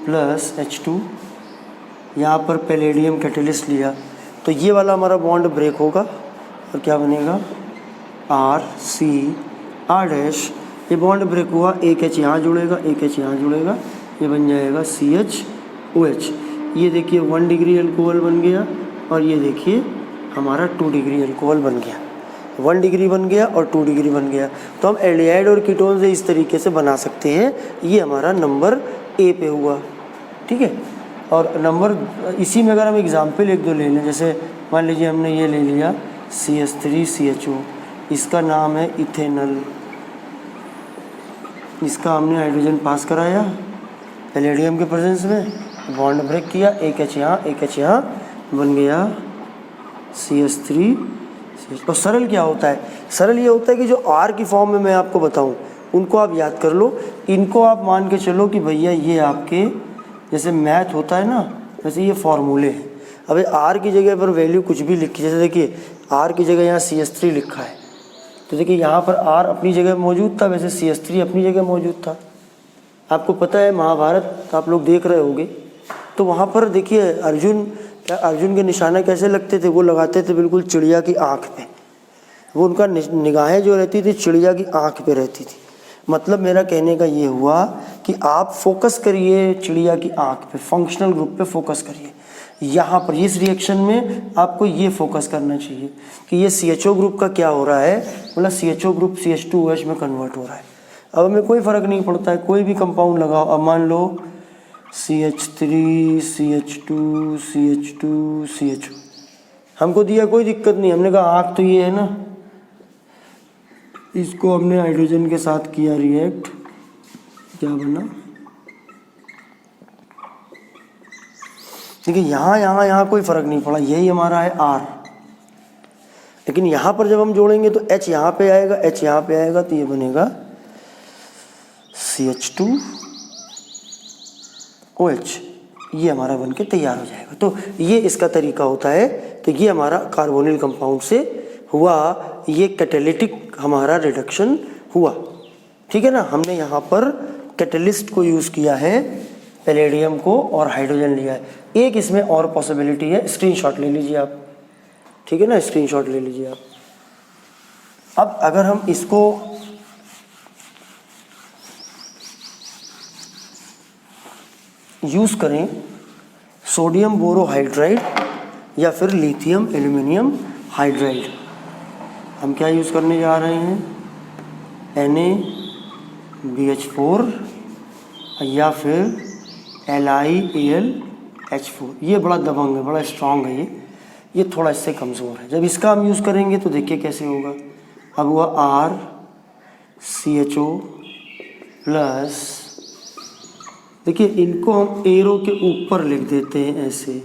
प्लस H2, यहाँ पर पैलेडियम कैटेलिस्ट लिया तो ये वाला हमारा बॉन्ड ब्रेक होगा और क्या बनेगा RC R', ये बॉन्ड ब्रेक हुआ, एक H यहाँ जुड़ेगा, एक H यहाँ जुड़ेगा, ये बन जाएगा CHOH। ये देखिए 1 डिग्री अल्कोहल बन गया और ये देखिए हमारा 2 डिग्री अल्कोहल बन गया, 1 डिग्री बन गया और 2 डिग्री बन गया। तो हम एल्डिहाइड और कीटोन से इस तरीके से बना सकते हैं। ये हमारा नंबर ए पे हुआ, ठीक है। और नंबर इसी में अगर हम एग्जाम्पल एक दो ले लें, जैसे मान लीजिए हमने ये ले लिया CH3CHO, इसका नाम है इथेनल, इसका हमने हाइड्रोजन पास कराया पैलेडियम के प्रेजेंस में, बॉन्ड ब्रेक किया, एक H यहाँ एक H यहाँ, बन गया CH3। और सरल क्या होता है, सरल ये होता है कि जो R की फॉर्म में मैं आपको बताऊं उनको आप याद कर लो, इनको आप मान के चलो कि भैया ये आपके जैसे मैथ होता है ना, वैसे ये फॉर्मूले हैं। अब R की जगह पर वैल्यू कुछ भी लिखी, जैसे देखिए R की जगह यहाँ CH3 लिखा है तो देखिए यहाँ पर R अपनी जगह मौजूद था, वैसे CH3 अपनी जगह मौजूद था। आपको पता है महाभारत आप लोग देख रहे होंगे तो वहाँ पर देखिए अर्जुन के निशाना कैसे लगते थे, वो लगाते थे बिल्कुल चिड़िया की आँख पे, वो उनका निगाहें जो रहती थी चिड़िया की आँख पे रहती थी। मतलब मेरा कहने का ये हुआ कि आप फोकस करिए चिड़िया की आँख पे, फंक्शनल ग्रुप पे फोकस करिए। यहाँ पर इस रिएक्शन में आपको ये फोकस करना चाहिए कि ये CHO ग्रुप का क्या हो रहा है, मतलब CHO ग्रुप CH2OH में कन्वर्ट हो रहा है। अब हमें कोई फ़र्क नहीं पड़ता है, कोई भी कंपाउंड लगाओ। अब मान लो CH3 CH2 CH2 CHO, हमको दिया कोई दिक्कत नहीं, हमने कहा आँख तो ये है ना, इसको हमने हाइड्रोजन के साथ किया रिएक्ट, क्या बना, देखिए यहाँ कोई फ़र्क नहीं पड़ा, यही हमारा है R। लेकिन यहाँ पर जब हम जोड़ेंगे तो H यहाँ पे आएगा, H यहाँ पे आएगा, तो ये बनेगा CH2OH, ये हमारा बनके तैयार हो जाएगा। तो ये इसका तरीका होता है। तो ये हमारा कार्बोनिल कंपाउंड से हुआ, ये कैटेलिटिक हमारा रिडक्शन हुआ, ठीक है ना। हमने यहाँ पर कैटेलिस्ट को यूज़ किया है, पैलेडियम को और हाइड्रोजन लिया है। एक इसमें और पॉसिबिलिटी है, स्क्रीनशॉट ले लीजिए आप, ठीक है ना, स्क्रीनशॉट ले लीजिए आप। अब अगर हम इसको यूज़ करें सोडियम बोरोहाइड्राइड या फिर लिथियम एल्यूमिनियम हाइड्राइड, हम क्या यूज़ करने जा रहे हैं, NaBH4 या फिर LiAlH4। ये बड़ा दबंग है, बड़ा स्ट्रॉन्ग है, ये थोड़ा इससे कमज़ोर है। जब इसका हम यूज़ करेंगे तो देखिए कैसे होगा। अब हुआ RCHO प्लस, देखिए इनको हम एरो के ऊपर लिख देते हैं ऐसे,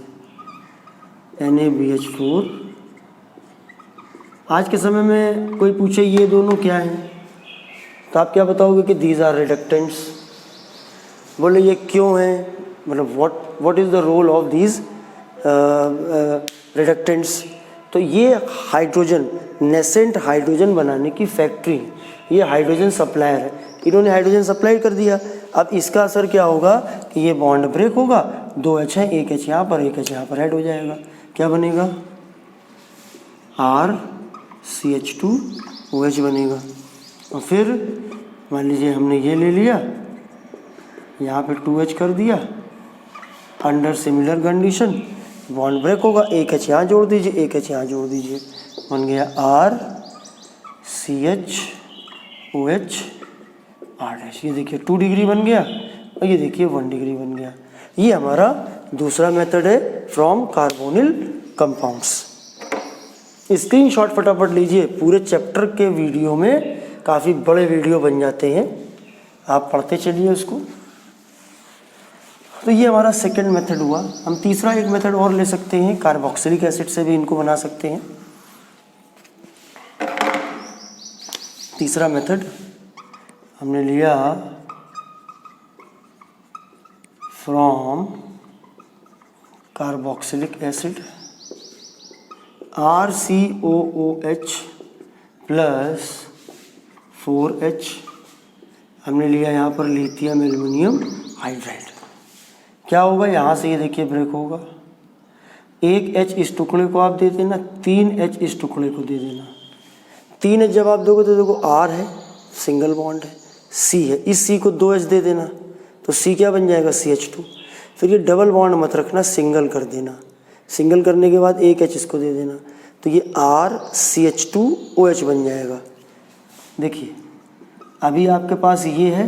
NaBH4। आज के समय में कोई पूछे ये दोनों क्या हैं तो आप क्या बताओगे कि दीज आर रिडक्टेंट्स। बोले ये क्यों हैं, मतलब what is the role of these reductants. तो ये हाइड्रोजन, नेसेंट हाइड्रोजन बनाने की फैक्ट्री, ये हाइड्रोजन सप्लायर है, इन्होंने हाइड्रोजन सप्लाई कर दिया। अब इसका असर क्या होगा कि ये बॉन्ड ब्रेक होगा, 2 H है, एक H यहाँ पर, एक H यहाँ पर ऐड हो जाएगा, क्या बनेगा RCH2OH बनेगा। और फिर मान लीजिए हमने ये ले लिया, यहाँ पे 2H कर दिया, under similar condition bond break होगा, एक H यहाँ जोड़ दीजिए, एक H यहाँ जोड़ दीजिए, बन गया RCHOH R'। ये देखिए 2 डिग्री बन गया और ये देखिए 1 डिग्री बन गया। ये हमारा दूसरा मेथड है फ्रॉम कार्बोनिल कंपाउंड्स। स्क्रीनशॉट फटाफट लीजिए, पूरे चैप्टर के वीडियो में काफ़ी बड़े वीडियो बन जाते हैं, आप पढ़ते चलिए उसको। तो ये हमारा सेकंड मेथड हुआ। हम तीसरा एक मेथड और ले सकते हैं, कार्बोक्सिलिक एसिड से भी इनको बना सकते हैं। तीसरा मेथड हमने लिया from carboxylic acid RCOOH plus 4H, हमने लिया यहाँ पर लिथियम एल्युमिनियम हाइड्राइड। क्या होगा, यहाँ से ये देखिए ब्रेक होगा, 1 H इस टुकड़े को आप दे देना, 3 H इस टुकड़े को दे देना। 3 H जब आप दोगे तो देखो R है, सिंगल बॉन्ड है, C है, इस C को 2 H दे देना तो C क्या बन जाएगा, CH2। फिर ये डबल बॉन्ड मत रखना, सिंगल कर देना। सिंगल करने के बाद 1 H इसको दे देना तो ये RCH2OH बन जाएगा। देखिए अभी आपके पास ये है,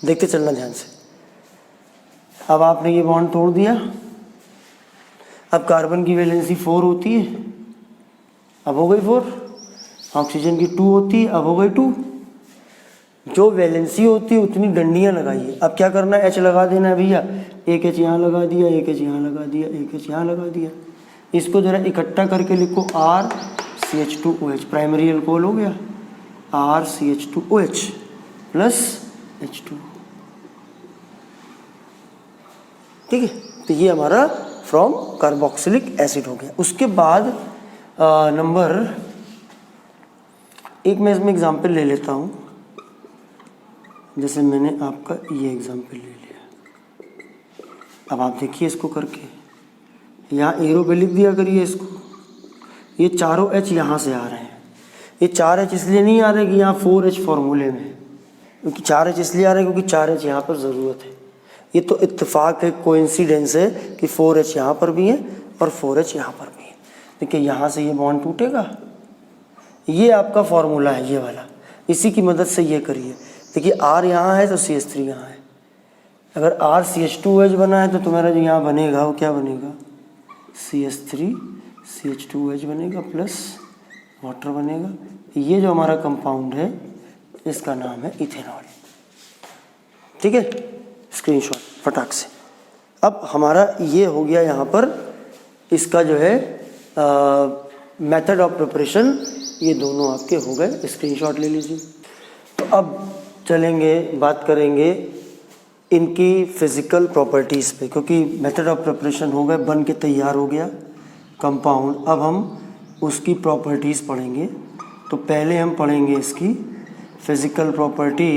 देखते चलना ध्यान से। अब आपने ये बॉन्ड तोड़ दिया, अब कार्बन की वैलेंसी 4 होती है, अब हो गई 4। ऑक्सीजन की 2 होती है, अब हो गई 2। जो वैलेंसी होती है उतनी डंडियाँ लगाइए। अब क्या करना है, H लगा देना है भैया। 1 H यहाँ लगा दिया, 1 H यहाँ लगा दिया, 1 H यहाँ लगा दिया। इसको जरा इकट्ठा करके लिखो, RCH2OH, प्राइमरी अल्कोहल हो गया, RCH2OH प्लस H2। ठीक है, तो ये हमारा फ्रॉम कार्बोक्सिलिक एसिड हो गया। उसके बाद नंबर एक मैं इसमें एग्जाम्पल ले लेता हूँ। जैसे मैंने आपका ये एग्जाम्पल ले लिया, अब आप देखिए इसको करके, यहाँ एरो पे लिख दिया करिए इसको। ये चारों H यहाँ से आ रहे हैं। ये 4 H इसलिए नहीं आ रहे कि यहाँ 4H फॉर्मूले में, क्योंकि 4 H इसलिए आ रहे हैं क्योंकि 4 H यहाँ पर ज़रूरत है। ये तो इत्तेफाक है, कोइंसिडेंस है कि 4H यहाँ पर भी है और 4H यहाँ पर भी है। देखिए यहाँ से ये बॉन्ड टूटेगा, ये आपका फॉर्मूला है ये वाला, इसी की मदद से ये करिए। देखिए R यहाँ है तो CH3 यहाँ है। अगर RCH2OH बना है तो तुम्हारा जो यहाँ बनेगा वो क्या बनेगा, CH3 CH2OH बनेगा प्लस वाटर बनेगा। ये जो हमारा कंपाउंड है इसका नाम है इथेनॉल। ठीक है, स्क्रीनशॉट फटाक से। अब हमारा ये हो गया यहाँ पर इसका जो है मेथड ऑफ प्रिपरेशन, ये दोनों आपके हो गए, स्क्रीनशॉट ले लीजिए। तो अब चलेंगे, बात करेंगे इनकी फिज़िकल प्रॉपर्टीज़ पे, क्योंकि मेथड ऑफ प्रिपरेशन हो गए, बन के तैयार हो गया कंपाउंड। अब हम उसकी प्रॉपर्टीज़ पढ़ेंगे। तो पहले हम पढ़ेंगे इसकी फिज़िकल प्रॉपर्टी।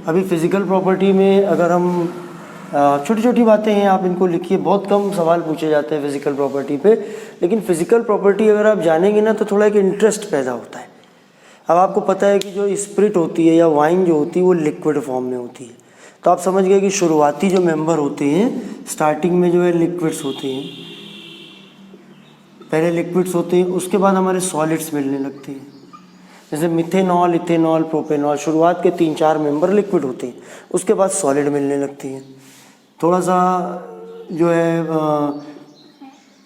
अभी फिज़िकल प्रॉपर्टी में अगर हम छोटी छोटी बातें हैं, आप इनको लिखिए, बहुत कम सवाल पूछे जाते हैं फिज़िकल प्रॉपर्टी पे, लेकिन फ़िज़िकल प्रॉपर्टी अगर आप जानेंगे ना तो थोड़ा एक इंटरेस्ट पैदा होता है। अब आपको पता है कि जो स्पिरिट होती है या वाइन जो होती है वो लिक्विड फॉर्म में होती है, तो आप समझ गए कि शुरुआती जो मेंबर होते हैं स्टार्टिंग में जो है लिक्विड्स होते हैं, पहले लिक्विड्स होते हैं, उसके बाद हमारे सॉलिड्स मिलने लगते हैं। जैसे मिथेनॉल, इथेनॉल, प्रोपेनॉल, शुरुआत के 3-4 मेंबर लिक्विड होते हैं, उसके बाद सॉलिड मिलने लगती हैं। थोड़ा सा जो है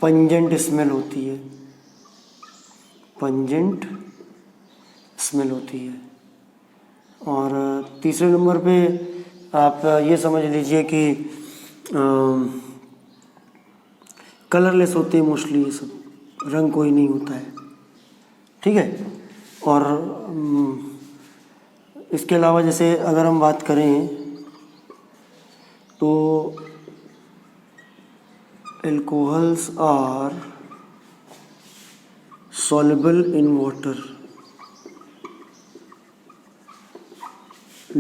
पंजेंट स्मेल होती है, पंजेंट स्मेल होती है। और तीसरे नंबर पे आप ये समझ लीजिए कि कलरलेस होते हैं मोस्टली, ये सब रंग कोई नहीं होता है। ठीक है, और इसके अलावा जैसे अगर हम बात करें तो alcohols are soluble in water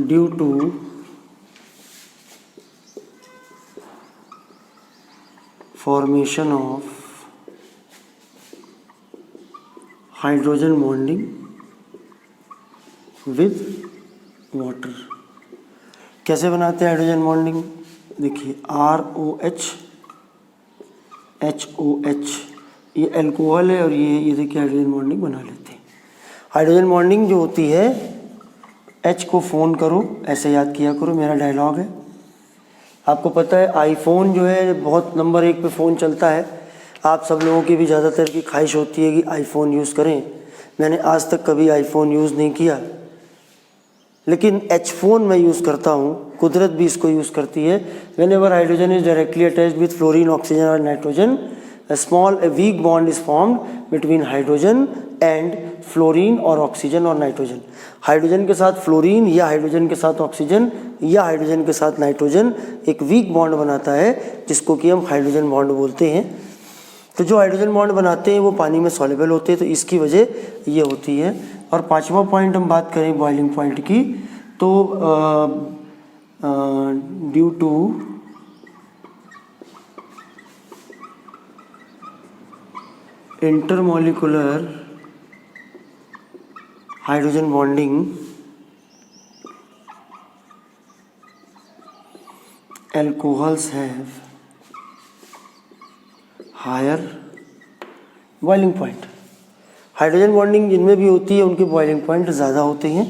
due to formation of hydrogen bonding with water। कैसे बनाते हैं हाइड्रोजन बॉन्डिंग, देखिए ROH HOH, ये अल्कोहल है और ये देखिए हाइड्रोजन बॉन्डिंग बना लेते हैं। हाइड्रोजन बॉन्डिंग जो होती है H को फ़ोन करो, ऐसे याद किया करो, मेरा डायलॉग है। आपको पता है आईफोन जो है बहुत नंबर 1 पे फ़ोन चलता है। आप सब लोगों की भी ज़्यादातर की ख्वाहिश होती है कि आईफोन यूज़ करें। मैंने आज तक कभी आईफोन यूज़ नहीं किया, लेकिन एच फ़ोन मैं यूज़ करता हूँ। कुदरत भी इसको यूज़ करती है। Whenever hydrogen is directly attached with fluorine, oxygen or nitrogen, a weak bond is formed between hydrogen and fluorine or oxygen or nitrogen. Hydrogen के साथ फ्लोरीन या हाइड्रोजन के साथ ऑक्सीजन या हाइड्रोजन के साथ नाइट्रोजन एक वीक बॉन्ड बनाता है, जिसको कि हम हाइड्रोजन बॉन्ड बोलते हैं। तो जो हाइड्रोजन बॉन्ड बनाते हैं वो पानी में सॉल्युबल होते हैं, तो इसकी वजह ये होती है। और 5वां पॉइंट हम बात करें बॉइलिंग पॉइंट की, तो due to intermolecular hydrogen bonding alcohols have higher boiling point. Hydrogen bonding जिनमें भी होती है उनके बॉइलिंग पॉइंट ज़्यादा होते हैं।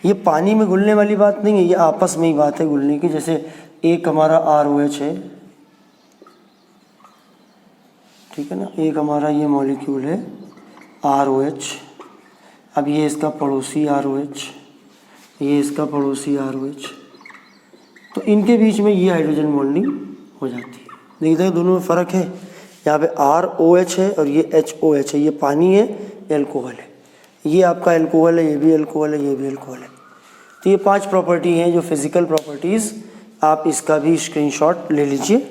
ये पानी में घुलने वाली बात नहीं है, ये आपस में ही बात है घुलने की। जैसे एक हमारा ROH है, ठीक है ना, एक हमारा ये मॉलिक्यूल है ROH। अब ये इसका पड़ोसी ROH, ये इसका पड़ोसी ROH, तो इनके बीच में ये हाइड्रोजन बॉन्डिंग हो जाती है। देखिए दोनों में फ़र्क है। यहाँ पे ROH है और ये HOH है। ये पानी है, एल्कोहल है। ये आपका एल्कोहल है, ये भी एल्कोहल है, ये भी एल्कोहल है। तो ये 5 प्रॉपर्टी हैं जो फिज़िकल प्रॉपर्टीज़। आप इसका भी स्क्रीनशॉट ले लीजिए।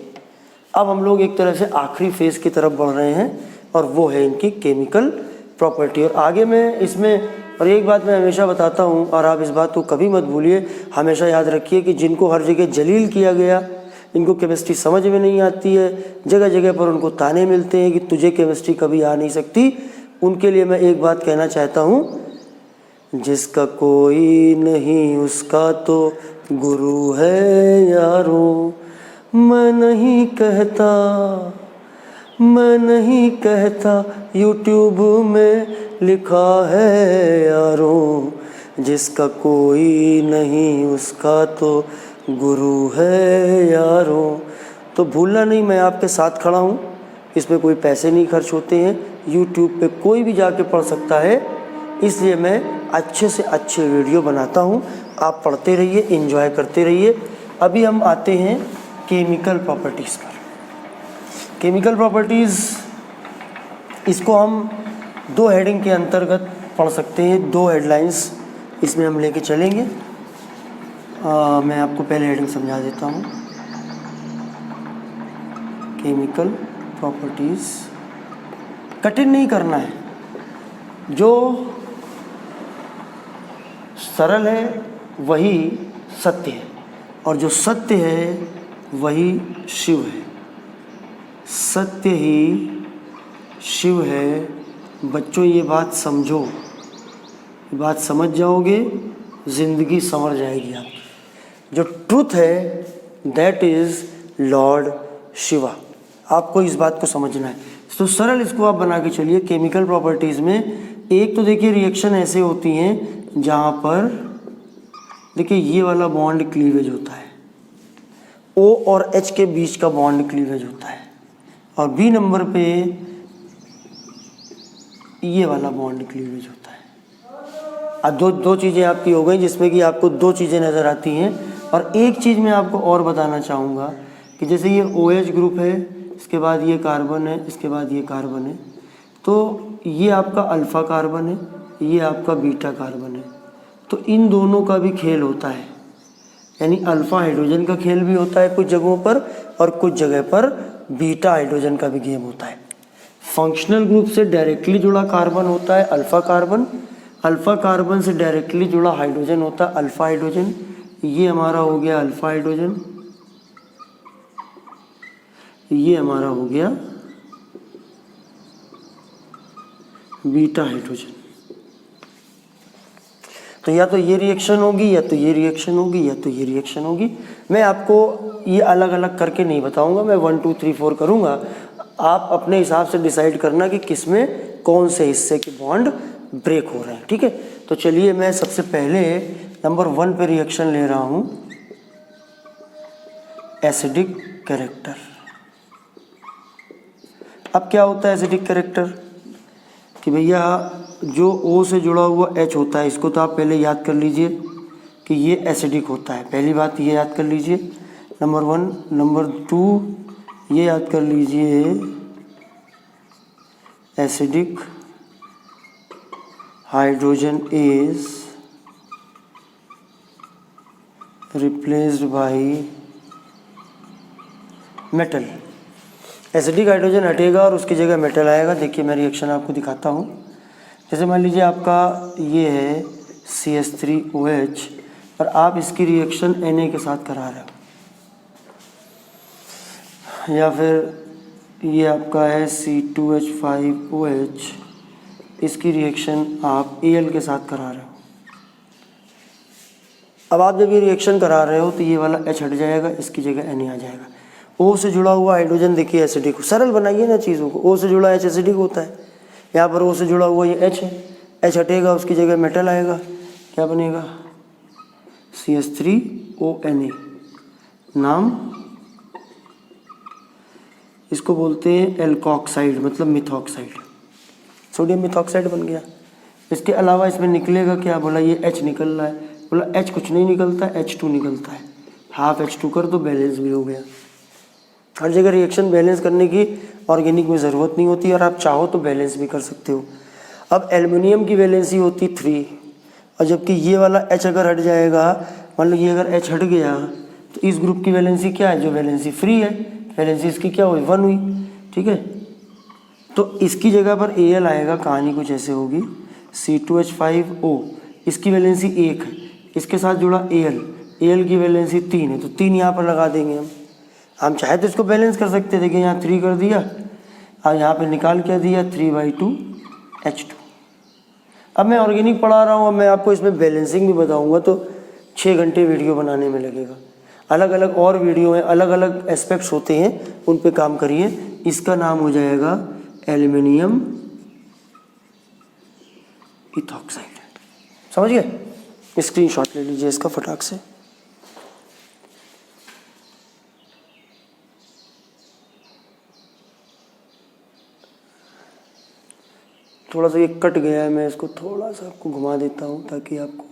अब हम लोग एक तरह से आखिरी फेज़ की तरफ बढ़ रहे हैं और वो है इनकी केमिकल प्रॉपर्टी। और आगे मैं इसमें, और एक बात मैं हमेशा बताता हूँ और आप इस बात को कभी मत भूलिए, हमेशा याद रखिए कि जिनको हर जगह जलील किया गया, इनको केमिस्ट्री समझ में नहीं आती है, जगह जगह पर उनको ताने मिलते हैं कि तुझे केमिस्ट्री कभी आ नहीं सकती, उनके लिए मैं एक बात कहना चाहता हूँ, जिसका कोई नहीं उसका तो गुरु है यारों। मैं नहीं कहता यूट्यूब में लिखा है यारों, जिसका कोई नहीं उसका तो गुरु है यारों। तो भूलना नहीं, मैं आपके साथ खड़ा हूँ। इसमें कोई पैसे नहीं खर्च होते हैं, यूट्यूब पे कोई भी जाके पढ़ सकता है, इसलिए मैं अच्छे से अच्छे वीडियो बनाता हूँ। आप पढ़ते रहिए, एंजॉय करते रहिए। अभी हम आते हैं केमिकल प्रॉपर्टीज़ पर। केमिकल प्रॉपर्टीज़, इसको हम 2 हेडिंग के अंतर्गत पढ़ सकते हैं। 2 हेडलाइंस इसमें हम लेके चलेंगे। मैं आपको पहले हेडिंग समझा देता हूँ। केमिकल प्रॉपर्टीज़, कठिन नहीं करना है, जो सरल है वही सत्य है, और जो सत्य है वही शिव है। सत्य ही शिव है। बच्चों ये बात समझो, ये बात समझ जाओगे, ज़िंदगी संवर जाएगी आपकी। जो ट्रुथ है दैट इज़ लॉर्ड शिवा। आपको इस बात को समझना है। तो सरल इसको आप बना के चलिए। केमिकल प्रॉपर्टीज़ में एक तो देखिए रिएक्शन ऐसे होती हैं जहाँ पर देखिए ये वाला बॉन्ड क्लीवेज होता है, O और H के बीच का बॉन्ड क्लीवेज होता है, और B नंबर पे ये वाला बॉन्ड क्लीवेज होता है। अब दो चीज़ें आपकी हो गई जिसमें कि आपको 2 चीज़ें नज़र आती हैं। और एक चीज़ मैं आपको और बताना चाहूँगा कि जैसे ये OH ग्रुप है, इसके बाद ये कार्बन है, इसके बाद ये कार्बन है, तो ये आपका अल्फ़ा कार्बन है, ये आपका बीटा कार्बन है। तो इन दोनों का भी खेल होता है, यानी अल्फ़ा हाइड्रोजन का खेल भी होता है कुछ जगहों पर, और कुछ जगह पर बीटा हाइड्रोजन का भी गेम होता है। फंक्शनल ग्रुप से डायरेक्टली जुड़ा कार्बन होता है अल्फ़ा कार्बन, अल्फ़ा कार्बन से डायरेक्टली जुड़ा हाइड्रोजन होता है अल्फ़ा हाइड्रोजन। ये हमारा हो गया अल्फ़ा हाइड्रोजन, ये हमारा हो गया बीटा हाइड्रोजन। तो या तो ये रिएक्शन होगी, या तो ये रिएक्शन होगी, या तो ये रिएक्शन होगी। मैं आपको ये अलग अलग करके नहीं बताऊंगा, मैं 1 2 3 4 करूंगा। आप अपने हिसाब से डिसाइड करना कि किसमें कौन से हिस्से के बॉन्ड ब्रेक हो रहे हैं, ठीक है। तो चलिए मैं सबसे पहले नंबर 1 पे रिएक्शन ले रहा हूँ एसिडिक कैरेक्टर। अब क्या होता है एसिडिक कैरेक्टर कि भैया जो O से जुड़ा हुआ H होता है, इसको तो आप पहले याद कर लीजिए कि ये एसिडिक होता है। पहली बात ये याद कर लीजिए, नंबर 1। नंबर 2 ये याद कर लीजिए acidic hydrogen is replaced by metal. Acidic hydrogen हटेगा और उसकी जगह मेटल आएगा। देखिए मैं रिएक्शन आपको दिखाता हूँ। जैसे मान लीजिए आपका ये है CH3OH और आप इसकी रिएक्शन Na के साथ करा रहे हो, या फिर ये आपका है C2H5OH, इसकी रिएक्शन आप Al के साथ करा रहे हो। अब आप जब ये रिएक्शन करा रहे हो तो ये वाला H हट जाएगा, इसकी जगह Na आ जाएगा। O से जुड़ा हुआ हाइड्रोजन देखिए एसिडिक, सरल बनाइए ना चीज़ों को। O से जुड़ा H एसिडिक होता है, यहाँ पर O से जुड़ा हुआ ये H है, H हटेगा उसकी जगह मेटल आएगा, क्या बनेगा CH3ONA। नाम इसको बोलते हैं एल्कोक्साइड, मतलब मिथॉक्साइड, सोडियम मिथॉक्साइड बन गया। इसके अलावा इसमें निकलेगा क्या, बोला ये H निकल रहा है, बोला H कुछ नहीं निकलता, H2 निकलता है। हाफ H2 कर दो, बैलेंस भी हो गया। हर जगह रिएक्शन बैलेंस करने की ऑर्गेनिक में ज़रूरत नहीं होती और आप चाहो तो बैलेंस भी कर सकते हो। अब एल्युमिनियम की वैलेंसी होती 3, और जबकि ये वाला H अगर हट जाएगा, मान लो ये अगर H हट गया तो इस ग्रुप की वैलेंसी क्या है, जो वैलेंसी फ्री है, वैलेंसी इसकी क्या हुई 1 हुई, ठीक है। तो इसकी जगह पर Al आएगा, कहानी कुछ ऐसे होगी C2H5O, इसकी वैलेंसी 1 है, इसके साथ जुड़ा Al की वैलेंसी 3 है, तो 3 यहाँ पर लगा देंगे हम चाहे तो इसको बैलेंस कर सकते हैं। देखिए यहाँ 3 कर दिया और यहाँ पे निकाल क्या दिया 3/2 H2। अब मैं ऑर्गेनिक पढ़ा रहा हूँ, अब मैं आपको इसमें बैलेंसिंग भी बताऊँगा तो 6 घंटे वीडियो बनाने में लगेगा। अलग अलग और वीडियो हैं, अलग अलग एस्पेक्ट्स होते हैं, उन पे काम करिए। इसका नाम हो जाएगा एल्युमिनियम इथॉक्साइड। समझ गए? स्क्रीनशॉट ले लीजिए इसका फटाक से। थोड़ा सा ये कट गया है, मैं इसको थोड़ा सा आपको घुमा देता हूँ ताकि आपको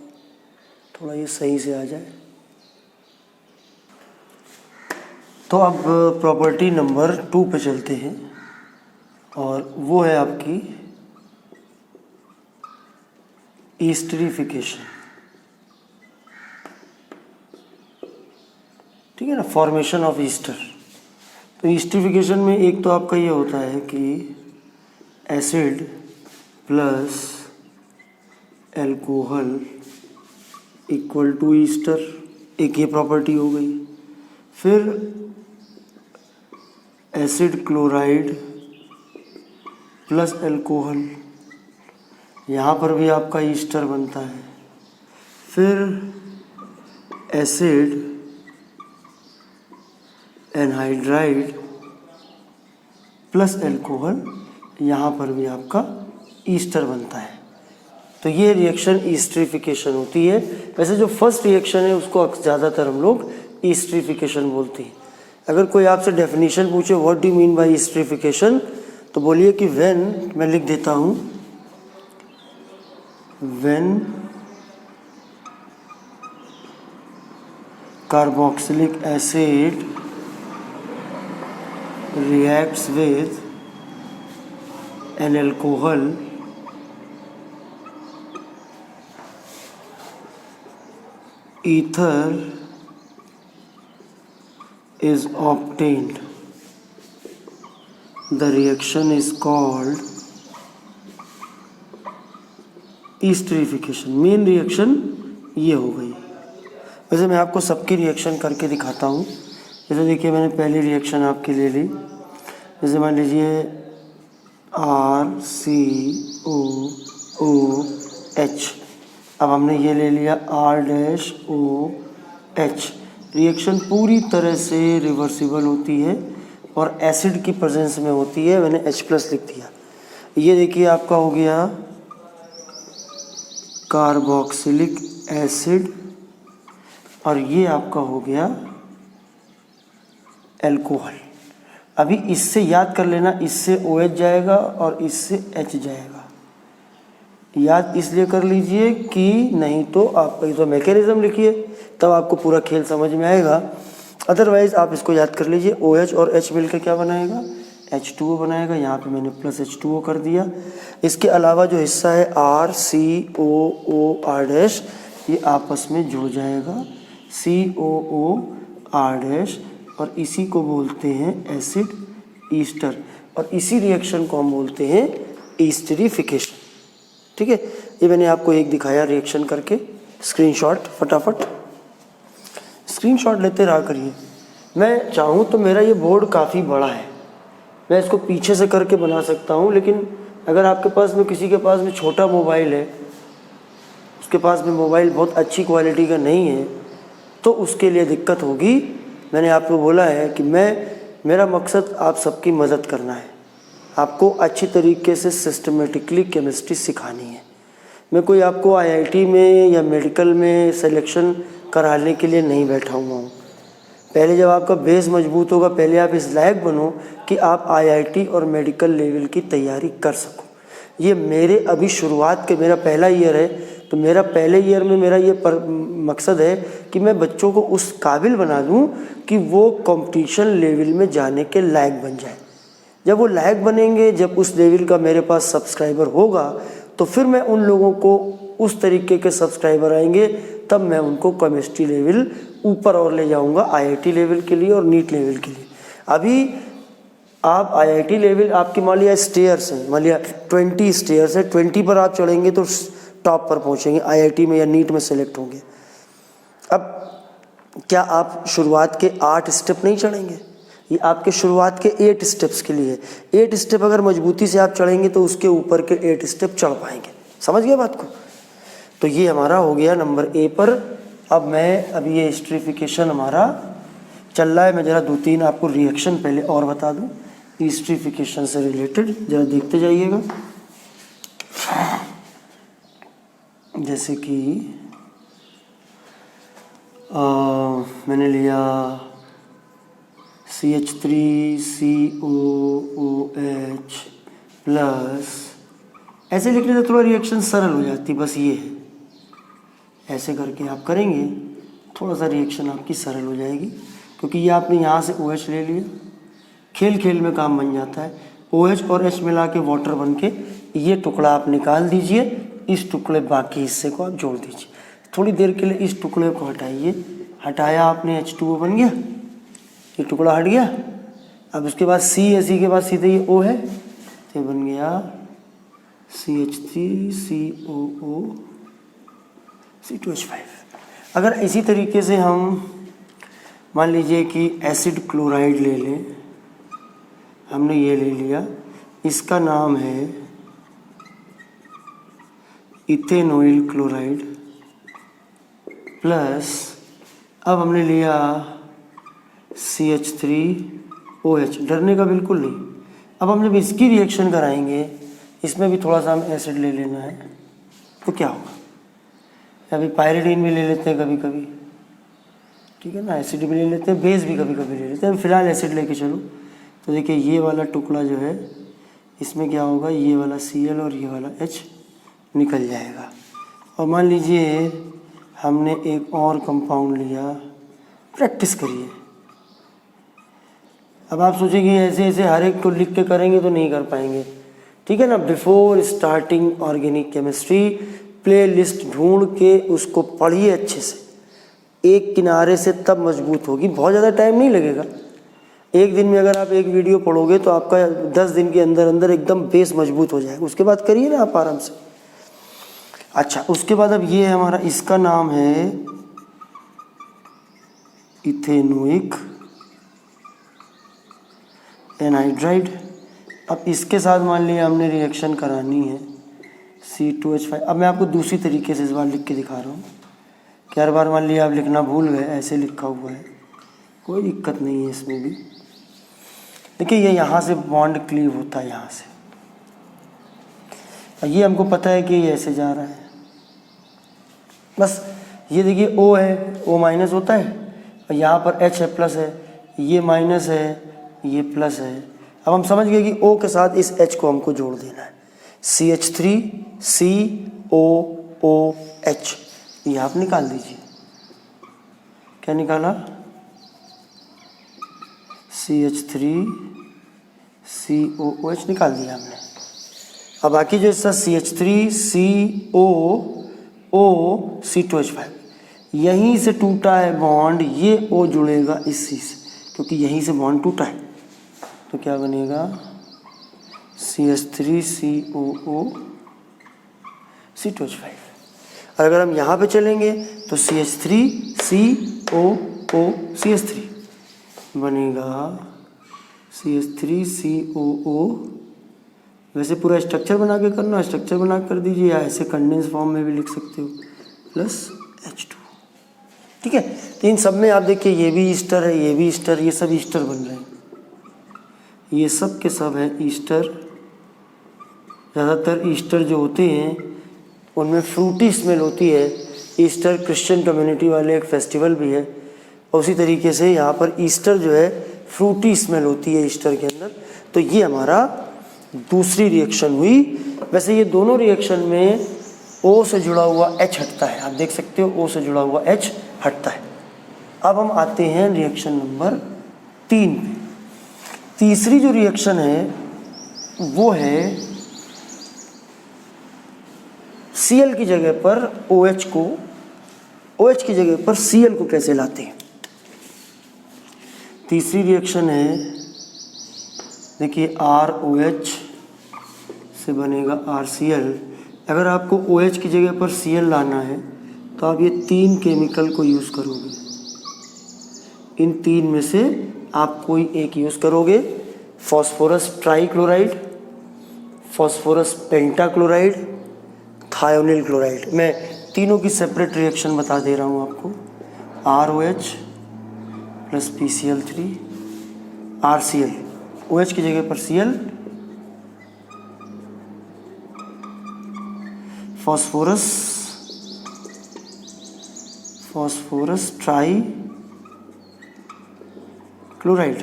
थोड़ा ये सही से आ जाए। तो अब प्रॉपर्टी नंबर 2 पे चलते हैं और वो है आपकी ईस्टरिफिकेशन। ठीक है ना, फॉर्मेशन ऑफ ईस्टर। तो ईस्टरिफिकेशन में एक तो आपका ये होता है कि acid plus alcohol equal to ester, एक ये प्रॉपर्टी हो गई। फिर एसिड क्लोराइड प्लस एल्कोहल, यहाँ पर भी आपका ईस्टर बनता है। फिर एसिड एनहाइड्राइड प्लस एल्कोहल, यहाँ पर भी आपका ईस्टर बनता है। तो ये रिएक्शन ईस्टरिफिकेशन होती है। वैसे जो फर्स्ट रिएक्शन है उसको ज़्यादातर हम लोग ईस्टरिफिकेशन बोलते हैं। अगर कोई आपसे डेफिनेशन पूछे what do you mean by esterification, तो बोलिए कि व्हेन, मैं लिख देता हूँ, when carboxylic acid reacts with an alcohol ether is obtained. The reaction is called esterification. Main reaction ये हो गई। वैसे मैं आपको सबकी रिएक्शन करके दिखाता हूँ। जैसे देखिए मैंने पहली रिएक्शन आपकी ले ली, जैसे मान लीजिए RCOOH, अब हमने ये ले लिया R-OH। रिएक्शन पूरी तरह से रिवर्सिबल होती है और एसिड की प्रेजेंस में होती है। मैंने H+ लिख दिया। ये देखिए आपका हो गया कार्बोक्सिलिक एसिड और ये आपका हो गया अल्कोहल। अभी इससे याद कर लेना, इससे OH जाएगा और इससे H जाएगा। याद इसलिए कर लीजिए कि नहीं तो आप तो मैकेनिज्म लिखिए तब आपको पूरा खेल समझ में आएगा। अदरवाइज आप इसको याद कर लीजिए, OH और H मिलकर क्या बनाएगा, H2O बनाएगा। यहाँ पे मैंने प्लस H2O कर दिया। इसके अलावा जो हिस्सा है RCOOR' ये आपस में जुड़ जाएगा, COOR', और इसी को बोलते हैं एसिड ईस्टर, और इसी रिएक्शन को हम बोलते हैं ईस्टरिफिकेशन। ठीक है, ये मैंने आपको एक दिखाया रिएक्शन करके। स्क्रीनशॉट, फटाफट स्क्रीनशॉट लेते रहा करिए। मैं चाहूँ तो मेरा ये बोर्ड काफ़ी बड़ा है, मैं इसको पीछे से करके बना सकता हूँ, लेकिन अगर आपके पास में किसी के पास में छोटा मोबाइल है, उसके पास में मोबाइल बहुत अच्छी क्वालिटी का नहीं है, तो उसके लिए दिक्कत होगी। मैंने आपको बोला है कि मेरा मकसद आप सबकी मदद करना है, आपको अच्छी तरीके से सिस्टमेटिकली केमिस्ट्री सिखानी है। मैं कोई आपको IIT में या मेडिकल में सिलेक्शन कराने के लिए नहीं बैठा हुआ हूँ। पहले जब आपका बेस मजबूत होगा, पहले आप इस लायक बनो कि आप IIT और मेडिकल लेवल की तैयारी कर सको। ये मेरे अभी शुरुआत के, मेरा पहला ईयर है, तो मेरा पहले ईयर में मेरा ये मकसद है कि मैं बच्चों को उस काबिल बना दूं कि वो कंपटीशन लेवल में जाने के लायक बन जाए। जब वो लायक बनेंगे, जब उस लेवल का मेरे पास सब्सक्राइबर होगा, तो फिर मैं उन लोगों को उस तरीके के सब्सक्राइबर आएंगे, तब मैं उनको केमिस्ट्री लेवल ऊपर और ले जाऊंगा, IIT लेवल के लिए और नीट लेवल के लिए। अभी आप IIT लेवल, आपकी मान लिया स्टेयर्स हैं, मान लिया 20 स्टेयर्स है, 20 पर आप चढ़ेंगे तो टॉप पर पहुंचेंगे, IIT में या नीट में सेलेक्ट होंगे। अब क्या आप शुरुआत के 8 स्टेप नहीं चढ़ेंगे? ये आपके शुरुआत के 8 स्टेप्स के लिए। 8 स्टेप अगर मजबूती से आप चढ़ेंगे तो उसके ऊपर के 8 स्टेप चढ़ पाएंगे। समझ गए बात को? तो ये हमारा हो गया नंबर A पर। अब ये ईस्टरिफिकेशन हमारा चल रहा है। मैं ज़रा 2-3 आपको रिएक्शन पहले और बता दूं ईस्टरिफिकेशन से रिलेटेड, ज़रा देखते जाइएगा। जैसे कि मैंने लिया CH3COOH प्लस, ऐसे लिखने से थोड़ा रिएक्शन सरल हो जाती, बस ये है। ऐसे करके आप करेंगे, थोड़ा सा रिएक्शन आपकी सरल हो जाएगी, क्योंकि ये आपने यहाँ से OH ले लिया, खेल खेल में काम बन जाता है। OH और H मिला के वाटर बन के ये टुकड़ा आप निकाल दीजिए, इस टुकड़े बाकी हिस्से को आप जोड़ दीजिए। थोड़ी देर के लिए इस टुकड़े को हटाइए, हटाया आपने, H2O बन गया, ये टुकड़ा हट गया। अब उसके बाद C है, C के बाद सीधे ये O है, तो बन गया CH3COO C2H5। अगर इसी तरीके से हम मान लीजिए कि एसिड क्लोराइड ले लें, हमने ये ले लिया, इसका नाम है इथेनॉइल क्लोराइड प्लस, अब हमने लिया CH3OH। डरने का बिल्कुल नहीं। अब हम जब इसकी रिएक्शन कराएंगे, इसमें भी थोड़ा सा हमें एसिड ले लेना है, तो क्या होगा? अभी पायरिडीन भी ले लेते हैं कभी कभी, ठीक है ना, एसिड भी ले लेते हैं, बेस भी कभी कभी ले लेते हैं। फिलहाल एसिड लेके चलो, तो देखिए ये वाला टुकड़ा जो है, इसमें क्या होगा, ये वाला Cl और ये वाला H निकल जाएगा। और मान लीजिए हमने एक और कंपाउंड लिया, प्रैक्टिस करिए। अब आप सोचेंगे ऐसे ऐसे हर एक को लिख के करेंगे तो नहीं कर पाएंगे, ठीक है ना। Before starting organic chemistry play list ढूंढ के उसको पढ़िए अच्छे से, एक किनारे से, तब मजबूत होगी। बहुत ज़्यादा टाइम नहीं लगेगा। एक दिन में अगर आप एक वीडियो पढ़ोगे तो आपका 10 दिन के अंदर अंदर एकदम बेस मजबूत हो जाएगा। उसके बाद करिए ना आप आराम से। अच्छा, उसके बाद अब ये है हमारा, इसका नाम है इथेनोइक एनहाइड्राइड। अब इसके साथ मान लिया हमने रिएक्शन करानी है C2H5। अब मैं आपको दूसरी तरीके से इस बार लिख के दिखा रहा हूँ कि हर बार मान लिया आप लिखना भूल गए, ऐसे लिखा हुआ है, कोई दिक्कत नहीं है इसमें भी। देखिए ये यहाँ से बॉन्ड क्लीव होता है यहाँ से, और ये हमको पता है कि ये ऐसे जा रहा है। बस ये देखिए O है, O माइनस होता है, और यहाँ पर H है प्लस है, ये माइनस है, ये प्लस है। अब हम समझ गए कि O के साथ इस H को हमको जोड़ देना है। CH3COOH, ये आप निकाल दीजिए। क्या निकाला? CH3COOH निकाल दिया हमने। अब बाकी जो इसका CH3COOC2H5, यहीं से टूटा है बॉन्ड, ये O जुड़ेगा इसी से, क्योंकि यहीं से बॉन्ड टूटा है। तो क्या बनेगा? CH3COOC2H5। और अगर हम यहाँ पे चलेंगे तो CH3COOCH3 बनेगा CH3COO। वैसे पूरा स्ट्रक्चर बना के करना, स्ट्रक्चर बना कर दीजिए, या ऐसे कंडेंस फॉर्म में भी लिख सकते हो, प्लस H2। ठीक है, तो इन सब में आप देखिए ये भी ईस्टर है, ये भी ईस्टर, ये सब ईस्टर बन रहे हैं, ये सब के सब है ईस्टर। ज़्यादातर ईस्टर जो होते हैं उनमें फ्रूटी स्मेल होती है। ईस्टर क्रिश्चियन कम्युनिटी वाले एक फेस्टिवल भी है, और उसी तरीके से यहाँ पर ईस्टर जो है फ्रूटी स्मेल होती है ईस्टर के अंदर। तो ये हमारा दूसरी रिएक्शन हुई। वैसे ये दोनों रिएक्शन में O से जुड़ा हुआ H हटता है, आप देख सकते हो O से जुड़ा हुआ H हटता है। अब हम आते हैं रिएक्शन नंबर 3 पे। तीसरी जो रिएक्शन है वो है Cl की जगह पर OH को, OH की जगह पर Cl को कैसे लाते हैं। तीसरी रिएक्शन है, देखिए ROH से बनेगा RCl। अगर आपको OH की जगह पर Cl लाना है तो आप ये 3 केमिकल को यूज़ करोगे। इन 3 में से आप कोई एक यूज़ करोगे। Phosphorus trichloride, phosphorus pentachloride, thionyl chloride. मैं तीनों की सेपरेट रिएक्शन बता दे रहा हूँ आपको। ROH plus PCl3 RCl, OH की जगह पर Cl, फॉस्फोरस ट्राई क्लोराइड।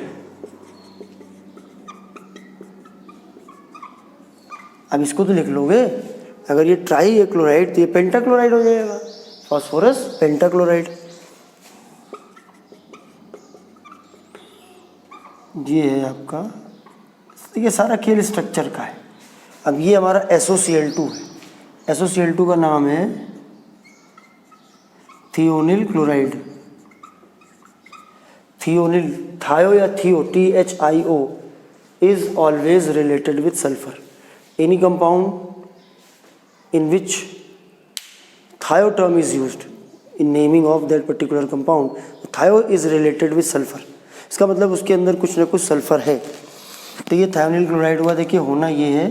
अब इसको तो लिख लोगे, अगर ये ट्राई है क्लोराइड तो ये पेंटाक्लोराइड हो जाएगा, फॉस्फोरस पेंटाक्लोराइड। ये है आपका, ये सारा खेल स्ट्रक्चर का है। अब ये हमारा SOCl2 है। SOCl2 का नाम है थियोनिल क्लोराइड। थियोनिल, थायो या थियो, THIO is always related with sulfur. Any compound in which thio term is used in naming of that particular compound, thio is related with sulfur. इसका मतलब उसके अंदर कुछ ना कुछ सल्फर है। तो ये थायोनिल क्लोराइड हुआ। देखिए होना ये है,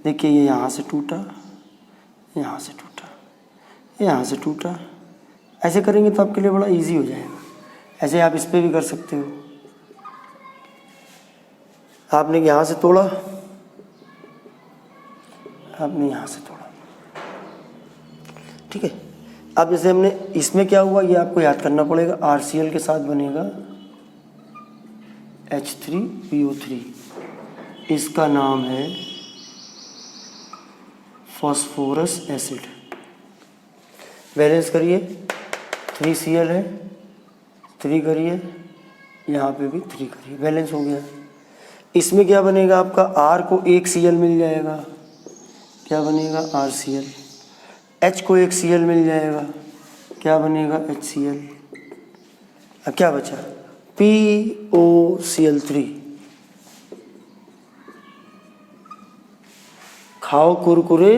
देखिए ये यहाँ से टूटा, यहाँ से टूटा, यहाँ से टूटा। ऐसे करेंगे तो आपके लिए बड़ा इजी हो जाएगा। ऐसे आप इस पर भी कर सकते हो। आपने यहाँ से तोड़ा, आपने यहाँ से तोड़ा, ठीक है। अब जैसे हमने इसमें क्या हुआ ये आपको याद करना पड़ेगा। RCl के साथ बनेगा H3PO3, इसका नाम है फॉस्फोरस एसिड। बैलेंस करिए, 3Cl है, 3 करिए, यहाँ पे भी 3 करिए, बैलेंस हो गया। इसमें क्या बनेगा आपका, R को एक Cl मिल जाएगा, क्या बनेगा RCl। H को एक Cl मिल जाएगा, क्या बनेगा HCl। अब क्या बचा, POCl3। खाओ कुरकुरे,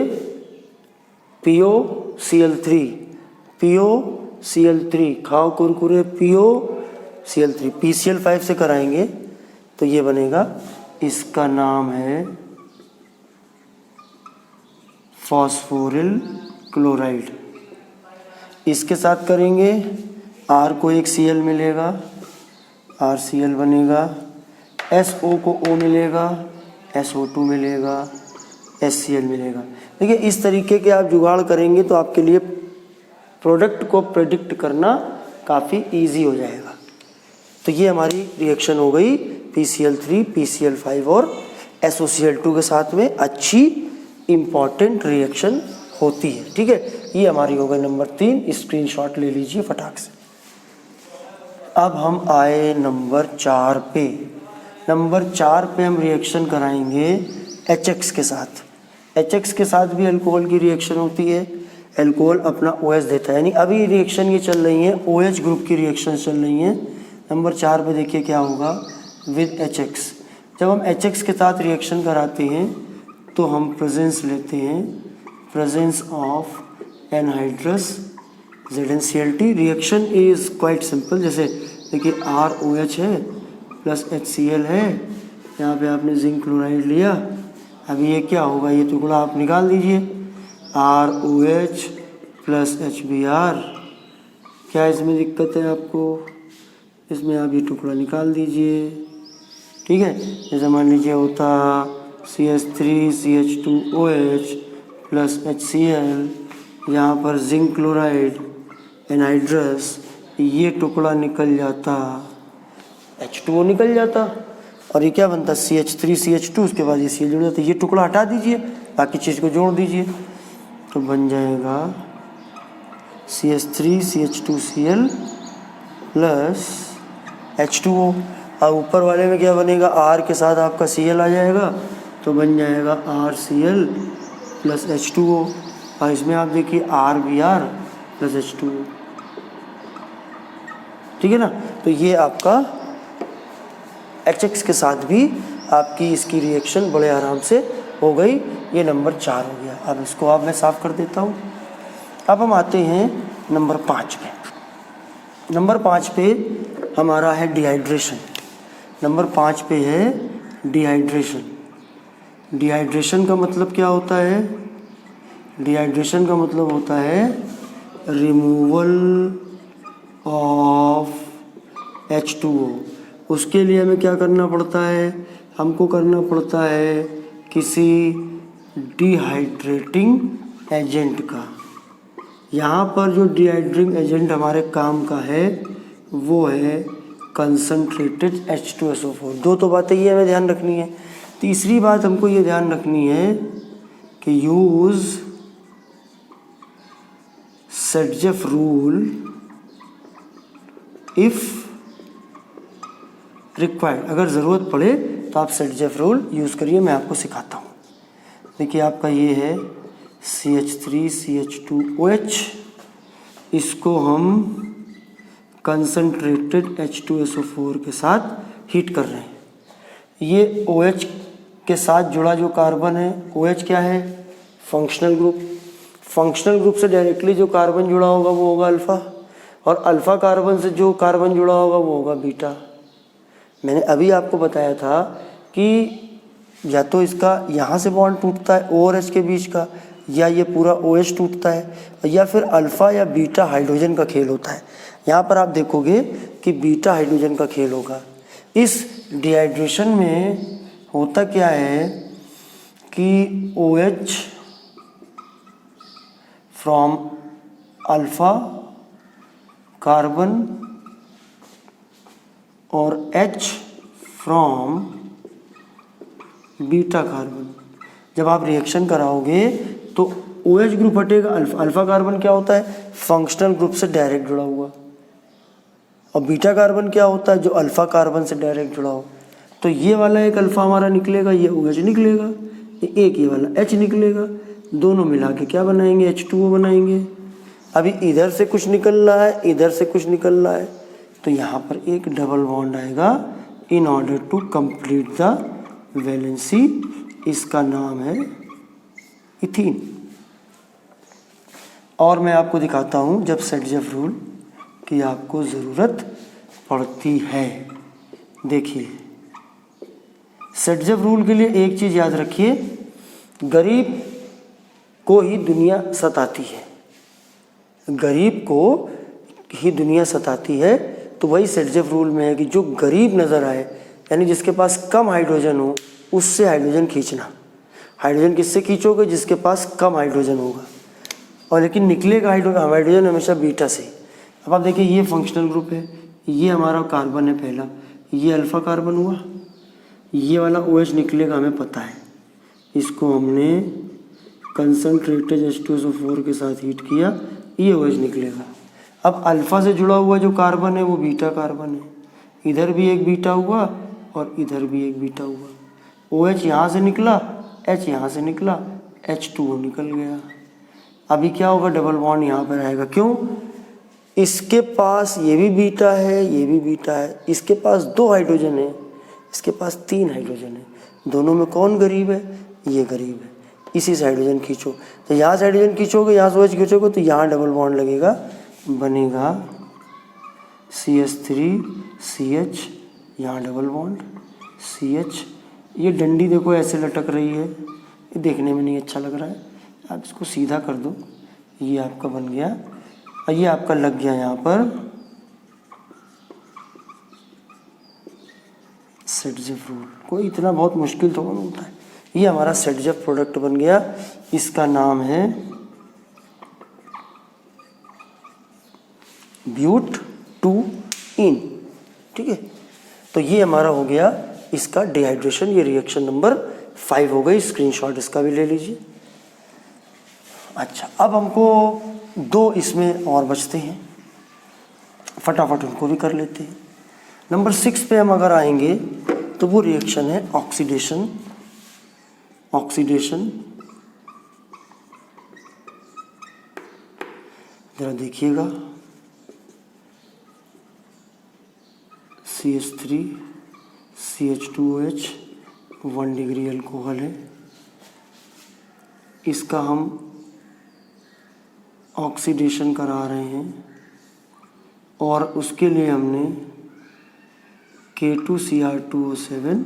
POCl3, POCl3, खाओ कुरकुरे, POCl3। PCl5 से कराएंगे तो ये बनेगा, इसका नाम है फॉस्फोरिल क्लोराइड। इसके साथ करेंगे, R को एक Cl मिलेगा, RCl बनेगा, SO को O मिलेगा, SO2 मिलेगा, HCl मिलेगा। देखिए इस तरीके के आप जुगाड़ करेंगे तो आपके लिए प्रोडक्ट को प्रेडिक्ट करना काफ़ी ईजी हो जाएगा। तो ये हमारी रिएक्शन हो गई PCl3, PCl5 और SOCl2 के साथ में अच्छी इम्पॉर्टेंट रिएक्शन होती है। ठीक है, ये हमारी हो गई नंबर 3, स्क्रीनशॉट ले लीजिए फटाक से। अब हम आए नंबर 4 पे। नंबर 4 पे हम रिएक्शन कराएंगे HX के साथ। HX के साथ भी अल्कोहल की रिएक्शन होती है। अल्कोहल अपना OH देता है, यानी अभी रिएक्शन ये चल रही है OH ग्रुप की रिएक्शन चल रही है। नंबर 4 पे देखिए क्या होगा विद HX। जब हम HX के साथ रिएक्शन कराते हैं तो हम प्रेजेंस लेते हैं, presence of anhydrous ZnCl। Reaction is quite simple. जैसे देखिए ROH है प्लस HCl है, यहाँ पे आपने जिंक क्लोराइड लिया। अभी ये क्या होगा, ये टुकड़ा आप निकाल दीजिए, ROH प्लस HBr। क्या इसमें दिक्कत है आपको, इसमें आप ये टुकड़ा निकाल दीजिए। ठीक है, जैसे मान लीजिए होता CH3CH2OH प्लस HCl, यहाँ पर जिंक क्लोराइड एनहाइड्रस, ये टुकड़ा निकल जाता, H2O निकल जाता और ये क्या बनता CH3CH2, उसके बाद ये Cl जुड़ जाता। ये टुकड़ा हटा दीजिए, बाकी चीज़ को जोड़ दीजिए तो बन जाएगा CH3CH2Cl प्लस H2O। अब ऊपर वाले में क्या बनेगा, R के साथ आपका Cl आ जाएगा तो बन जाएगा RCl प्लस H2O। और इसमें आप देखिए RBr प्लस H2O। ठीक है ना, तो ये आपका HX के साथ भी आपकी इसकी रिएक्शन बड़े आराम से हो गई। ये नंबर 4 हो गया। अब इसको आप मैं साफ कर देता हूँ। अब हम आते हैं नंबर 5 पे। नंबर 5 पे हमारा है डिहाइड्रेशन। नंबर 5 पे है डिहाइड्रेशन। डिहाइड्रेशन का मतलब क्या होता है, डिहाइड्रेशन का मतलब होता है रिमूवल ऑफ H2O। उसके लिए हमें क्या करना पड़ता है, हमको करना पड़ता है किसी डिहाइड्रेटिंग एजेंट का। यहाँ पर जो डिहाइड्रेटिंग एजेंट हमारे काम का है वो है कंसंट्रेटेड H2SO4। दो तो बातें ये हमें ध्यान रखनी है। तीसरी बात हमको ये ध्यान रखनी है कि यूज़ सेटजेफ रूल इफ़ रिक्वायर्ड। अगर ज़रूरत पड़े तो आप सेटजेफ रूल यूज़ करिए, मैं आपको सिखाता हूँ। देखिए आपका ये है CH3CH2OH, इसको हम कंसंट्रेटेड H2SO4 के साथ हीट कर रहे हैं। ये OH के साथ जुड़ा जो कार्बन है, OH क्या है, फंक्शनल ग्रुप। फंक्शनल ग्रुप से डायरेक्टली जो कार्बन जुड़ा होगा वो होगा अल्फ़ा, और अल्फ़ा कार्बन से जो कार्बन जुड़ा होगा वो होगा बीटा। मैंने अभी आपको बताया था कि या तो इसका यहाँ से बॉन्ड टूटता है O और H के बीच का, या ये पूरा OH टूटता है, या फिर अल्फ़ा या बीटा हाइड्रोजन का खेल होता है। यहाँ पर आप देखोगे कि बीटा हाइड्रोजन का खेल होगा। इस डिहाइड्रेशन में होता क्या है कि OH फ्रॉम अल्फ़ा कार्बन और H फ्रॉम बीटा कार्बन, जब आप रिएक्शन कराओगे तो OH ग्रुप हटेगा। अल्फ़ा कार्बन क्या होता है, फंक्शनल ग्रुप से डायरेक्ट जुड़ा हुआ, और बीटा कार्बन क्या होता है, जो अल्फ़ा कार्बन से डायरेक्ट जुड़ा हो। तो ये वाला एक अल्फ़ा हमारा निकलेगा, ये OH निकलेगा, ये वाला H निकलेगा, दोनों मिला के क्या बनाएंगे, H2O बनाएंगे। अभी इधर से कुछ निकल रहा है, इधर से कुछ निकल रहा है, तो यहाँ पर एक डबल बॉन्ड आएगा in order to complete the valency. इसका नाम है इथीन। और मैं आपको दिखाता हूँ जब सेटजेफ रूल की आपको ज़रूरत पड़ती है। देखिए सेटजेफ रूल के लिए एक चीज़ याद रखिए, गरीब को ही दुनिया सताती है, गरीब को ही दुनिया सताती है। तो वही सेटजेफ रूल में है कि जो गरीब नज़र आए, यानी जिसके पास कम हाइड्रोजन हो, उससे हाइड्रोजन खींचना। हाइड्रोजन किससे खींचोगे, जिसके पास कम हाइड्रोजन होगा। और लेकिन निकलेगा हाइड्रोजन हमेशा बीटा से। अब आप देखिए ये फंक्शनल ग्रुप है, ये हमारा कार्बन है पहला, ये अल्फा कार्बन हुआ, ये वाला OH निकलेगा हमें पता है, इसको हमने कंसनट्रेटेड H2SO4 के साथ हीट किया, ये OH निकलेगा। अब अल्फा से जुड़ा हुआ जो कार्बन है वो बीटा कार्बन है, इधर भी एक बीटा हुआ और इधर भी एक बीटा हुआ। OH यहाँ से निकला, H यहाँ से निकला, H2O निकल गया। अभी क्या होगा, डबल बॉन्ड यहाँ पर आएगा। क्यों? इसके पास ये भी बीटा है, ये भी बीटा है, इसके पास 2 हाइड्रोजन है, इसके पास 3 हाइड्रोजन है। दोनों में कौन गरीब है? ये गरीब है। इसी से हाइड्रोजन खींचो, तो यहाँ से हाइड्रोजन खींचोगे, यहाँ से OH खींचोगे तो यहाँ डबल बॉन्ड लगेगा, बनेगा CH3CH, यहाँ डबल बॉन्ड CH। ये डंडी देखो ऐसे लटक रही है, ये देखने में नहीं अच्छा लग रहा है, आप इसको सीधा कर दो, ये आपका बन गया और ये आपका लग गया यहाँ पर सेटजेफ रूल। कोई इतना बहुत मुश्किल तो नहीं होता है। ये हमारा सेटजेफ प्रोडक्ट बन गया, इसका नाम है ब्यूट-2-इन। ठीक है, तो ये हमारा हो गया इसका डिहाइड्रेशन। ये रिएक्शन नंबर 5 हो गई, स्क्रीनशॉट इसका भी ले लीजिए। अच्छा, अब हमको 2 इसमें और बचते हैं, फटाफट उनको भी कर लेते हैं। नंबर 6 पे हम अगर आएंगे तो वो रिएक्शन है ऑक्सीडेशन। ऑक्सीडेशन जरा देखिएगा, CH3 CH2OH 1 डिग्री अल्कोहल है, इसका हम ऑक्सीडेशन करा रहे हैं और उसके लिए हमने K2Cr2O7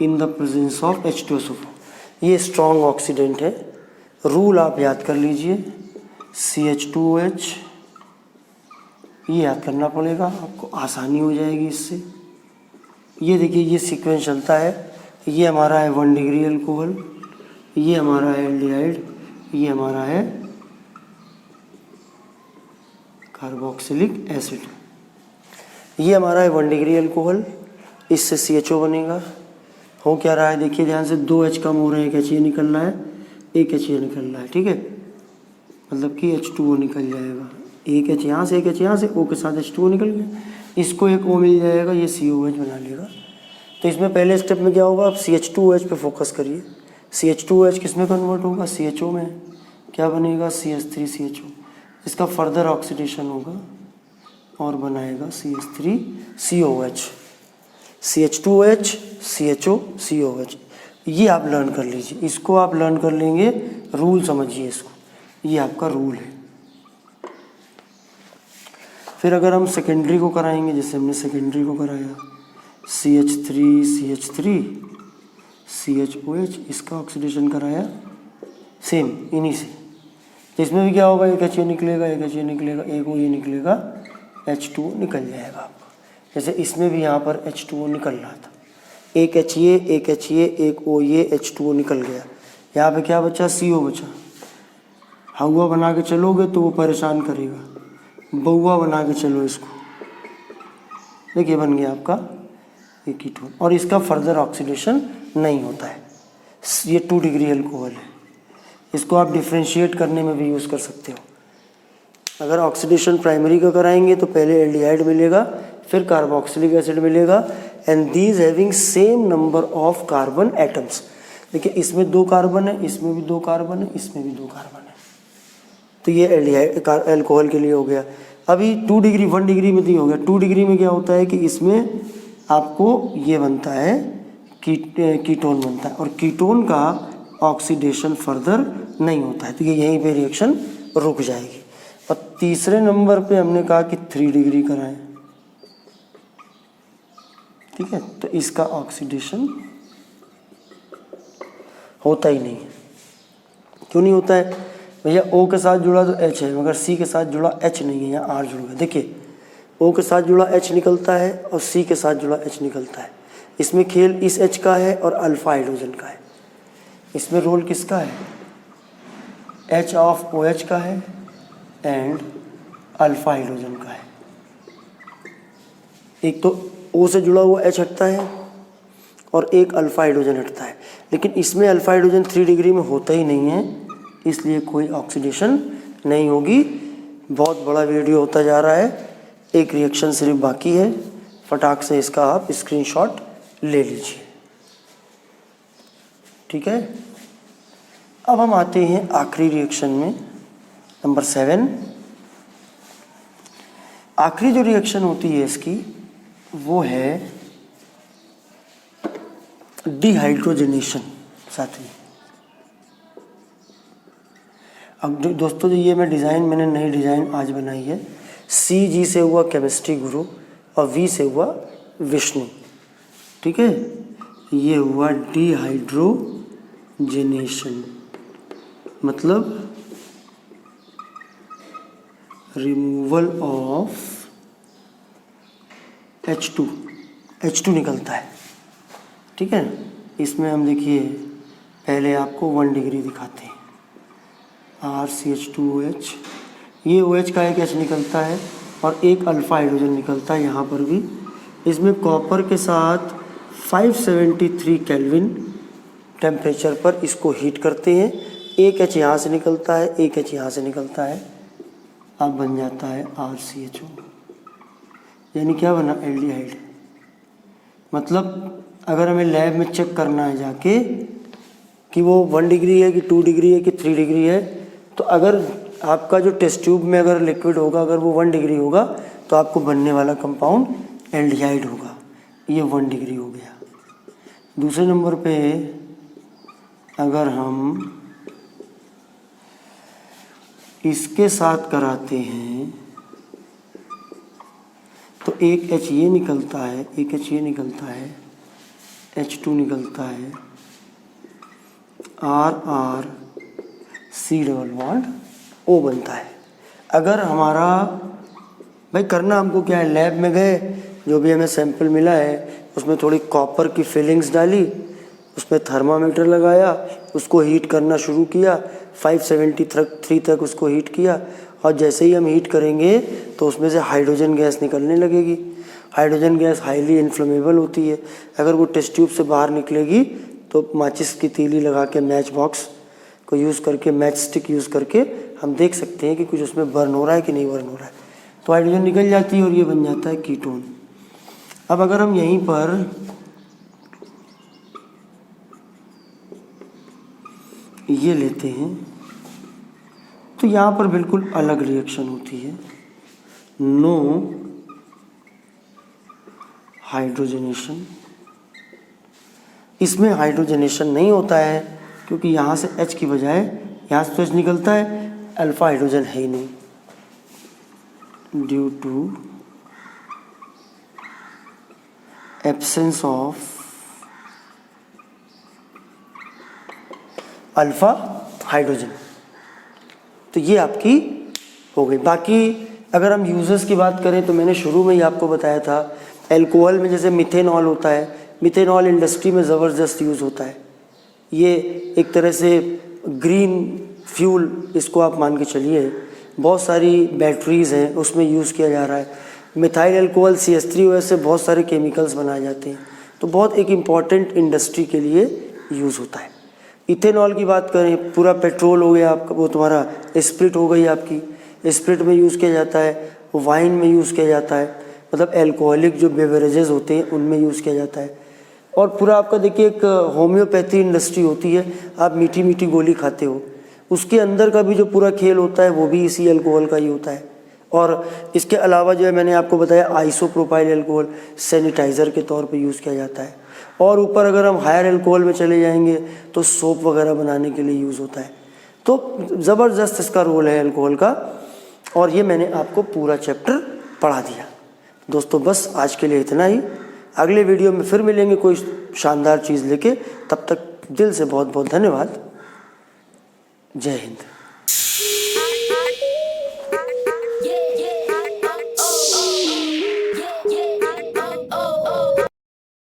in the presence of H2SO4। ये स्ट्रॉन्ग ऑक्सीडेंट है। रूल आप याद कर लीजिए, CH2OH, ये याद करना पड़ेगा आपको, आसानी हो जाएगी इससे। ये देखिए ये सीक्वेंस चलता है, ये हमारा है 1 डिग्री अल्कोहल, ये हमारा है एल्डिहाइड, ये हमारा है कार्बोक्सिलिक एसिड। ये हमारा है 1 डिग्री अल्कोहल, इससे CHO बनेगा। हो क्या रहा है देखिए ध्यान से, 2 H कम हो रहे हैं, एक H ये निकल रहा है, एक H ये निकल रहा है। ठीक है, मतलब कि H2O निकल जाएगा, एक H यहाँ से, एक H यहाँ से, O के साथ H2O निकल गया, इसको एक O मिल जाएगा, ये COH बना लेगा। तो इसमें पहले स्टेप में क्या होगा, आप CH2OH पे फोकस करिए। CH2OH किस में कन्वर्ट होगा, CHO में। क्या बनेगा, CH3CHO। इसका फर्दर ऑक्सीडेशन होगा और बनाएगा CH3COH, CH2OH CHO COH। ये आप लर्न कर लीजिए, इसको आप लर्न कर लेंगे, रूल समझिए इसको, ये आपका रूल है। फिर अगर हम सेकेंडरी को कराएंगे, जैसे हमने सेकेंडरी को कराया, CH3CH3 CHOH, इसका ऑक्सीडेशन कराया सेम इन्हीं से। तो इसमें भी क्या होगा, एक H निकलेगा, एक H निकलेगा, एक O ये निकलेगा, H2O निकल जाएगा आपका। जैसे इसमें भी यहाँ पर H2O निकल रहा था, एक H ये, एक H ये, एक O ये, H2O निकल गया। यहाँ पे क्या बचा, CO बचा। हवा बना के चलोगे तो वो परेशान करेगा, बहुआ बना के चलो इसको, देखिए बन गया आपका ये कीटोन। और इसका फर्दर ऑक्सीडेशन नहीं होता है। ये 2 डिग्री अल्कोहल है, इसको आप डिफ्रेंशिएट करने में भी यूज़ कर सकते हो। अगर ऑक्सीडेशन प्राइमरी का कराएंगे तो पहले एल्डिहाइड मिलेगा, फिर कार्बोक्सिलिक एसिड मिलेगा, and these having same number of carbon atoms. देखिए इसमें 2 कार्बन है, इसमें भी 2 कार्बन है, इसमें भी 2 कार्बन है। तो ये एल्डिहाइड अल्कोहल के लिए हो गया। अभी 2 डिग्री 1 डिग्री में भी हो गया। 2 डिग्री में क्या होता है कि इसमें आपको ये बनता है कीटोन बनता है, और कीटोन का ऑक्सीडेशन फर्दर नहीं होता है, तो ये यहीं पे रिएक्शन रुक जाएगी। और तीसरे नंबर पे हमने कहा कि 3 डिग्री कराएं, ठीक है, तो इसका ऑक्सीडेशन होता ही नहीं है। क्यों नहीं होता है भैया, O के साथ जुड़ा तो H है, मगर C के साथ जुड़ा H नहीं है, यहाँ R जुड़ गया। देखिए O के साथ जुड़ा H निकलता है और C के साथ जुड़ा H निकलता है। इसमें खेल इस H का है और अल्फा हाइड्रोजन का है। इसमें रोल किसका है, H ऑफ OH का है एंड अल्फा हाइड्रोजन का है। एक तो O से जुड़ा हुआ H हटता है और एक अल्फा हाइड्रोजन हटता है, लेकिन इसमें अल्फा हाइड्रोजन 3 डिग्री में होता ही नहीं है, इसलिए कोई ऑक्सीडेशन नहीं होगी। बहुत बड़ा वीडियो होता जा रहा है, एक रिएक्शन सिर्फ बाकी है, फटाक से इसका आप स्क्रीनशॉट ले लीजिए। ठीक है, अब हम आते हैं आखिरी रिएक्शन में, नंबर 7। आखिरी जो रिएक्शन होती है इसकी वो है डिहाइड्रोजनेशन साथी। अब दोस्तों जो ये मैंने नई डिज़ाइन आज बनाई है, CG से हुआ केमिस्ट्री गुरु और V से हुआ विष्णु। ठीक है, ये हुआ डिहाइड्रोजनेशन, मतलब रिमूवल ऑफ H2 निकलता है। ठीक है, इसमें हम देखिए पहले आपको 1 डिग्री दिखाते हैं, RCH2OH, ये OH का एक H निकलता है और एक अल्फा हाइड्रोजन निकलता है। यहाँ पर भी इसमें कॉपर के साथ 573 केल्विन टेम्परेचर पर इसको हीट करते हैं। एक H यहाँ से निकलता है, एक H यहाँ से निकलता है, अब बन जाता है RCHO, यानी क्या बना, एल्डिहाइड। मतलब अगर हमें लैब में चेक करना है जाके कि वो 1 डिग्री है कि 2 डिग्री है कि 3 डिग्री है, तो अगर आपका जो टेस्ट ट्यूब में अगर लिक्विड होगा, अगर वो 1 डिग्री होगा तो आपको बनने वाला कंपाउंड एल्डिहाइड होगा। ये 1 डिग्री हो गया। दूसरे नंबर पे अगर हम इसके साथ कराते हैं तो एक H ये निकलता है, एक H ये निकलता है, H2 निकलता है, RR C डबल O बनता है। अगर हमारा भाई करना हमको क्या है, लैब में गए, जो भी हमें सैंपल मिला है उसमें थोड़ी कॉपर की फिलिंग्स डाली, उसमें थर्मामीटर लगाया, उसको हीट करना शुरू किया, 573 तक उसको हीट किया, और जैसे ही हम हीट करेंगे तो उसमें से हाइड्रोजन गैस निकलने लगेगी। हाइड्रोजन गैस हाईली इन्फ्लेमेबल होती है। अगर वो टेस्ट ट्यूब से बाहर निकलेगी तो माचिस की तीली लगा के, मैच बॉक्स को यूज़ करके, मैच स्टिक यूज़ करके हम देख सकते हैं कि कुछ उसमें बर्न हो रहा है कि नहीं बर्न हो रहा है। तो हाइड्रोजन निकल जाती है और ये बन जाता है कीटोन। अब अगर हम यहीं पर ये लेते हैं तो यहाँ पर बिल्कुल अलग रिएक्शन होती है, नो हाइड्रोजनेशन। इसमें हाइड्रोजनेशन नहीं होता है क्योंकि यहाँ से H की बजाय यहाँ से तो H निकलता है, अल्फा हाइड्रोजन है ही नहीं, due to absence of alpha hydrogen. तो ये आपकी हो गई। बाकी अगर हम यूजर्स की बात करें तो मैंने शुरू में ही आपको बताया था, एल्कोहल में जैसे मिथेनॉल होता है, मिथेनॉल इंडस्ट्री में ज़बरदस्त यूज़ होता है। ये एक तरह से ग्रीन फ्यूल, इसको आप मान के चलिए, बहुत सारी बैटरीज़ हैं उसमें यूज़ किया जा रहा है। मिथाइल एल्कोहल CH3OH से बहुत सारे केमिकल्स बनाए जाते हैं, तो बहुत एक इम्पॉर्टेंट इंडस्ट्री के लिए यूज़ होता है। इथेनॉल की बात करें, पूरा पेट्रोल हो गया आपका, वो तुम्हारा स्प्रिट हो गई आपकी, स्प्रिट में यूज़ किया जाता है, वाइन में यूज़ किया जाता है, मतलब एल्कोहलिक जो बेवरेजेस होते हैं उनमें यूज़ किया जाता है। और पूरा आपका देखिए एक होम्योपैथी इंडस्ट्री होती है, आप मीठी मीठी गोली खाते हो, उसके अंदर का भी जो पूरा खेल होता है वो भी इसी अल्कोहल का ही होता है। और इसके अलावा जो है मैंने आपको बताया आइसोप्रोपाइल अल्कोहल सैनिटाइज़र के तौर पे यूज़ किया जाता है। और ऊपर अगर हम हायर अल्कोहल में चले जाएंगे तो सोप वगैरह बनाने के लिए यूज़ होता है। तो ज़बरदस्त इसका रोल है अल्कोहल का, और ये मैंने आपको पूरा चैप्टर पढ़ा दिया। दोस्तों बस आज के लिए इतना ही, अगले वीडियो में फिर मिलेंगे कोई शानदार चीज़ लेके। तब तक दिल से बहुत बहुत धन्यवाद। जय हिंद।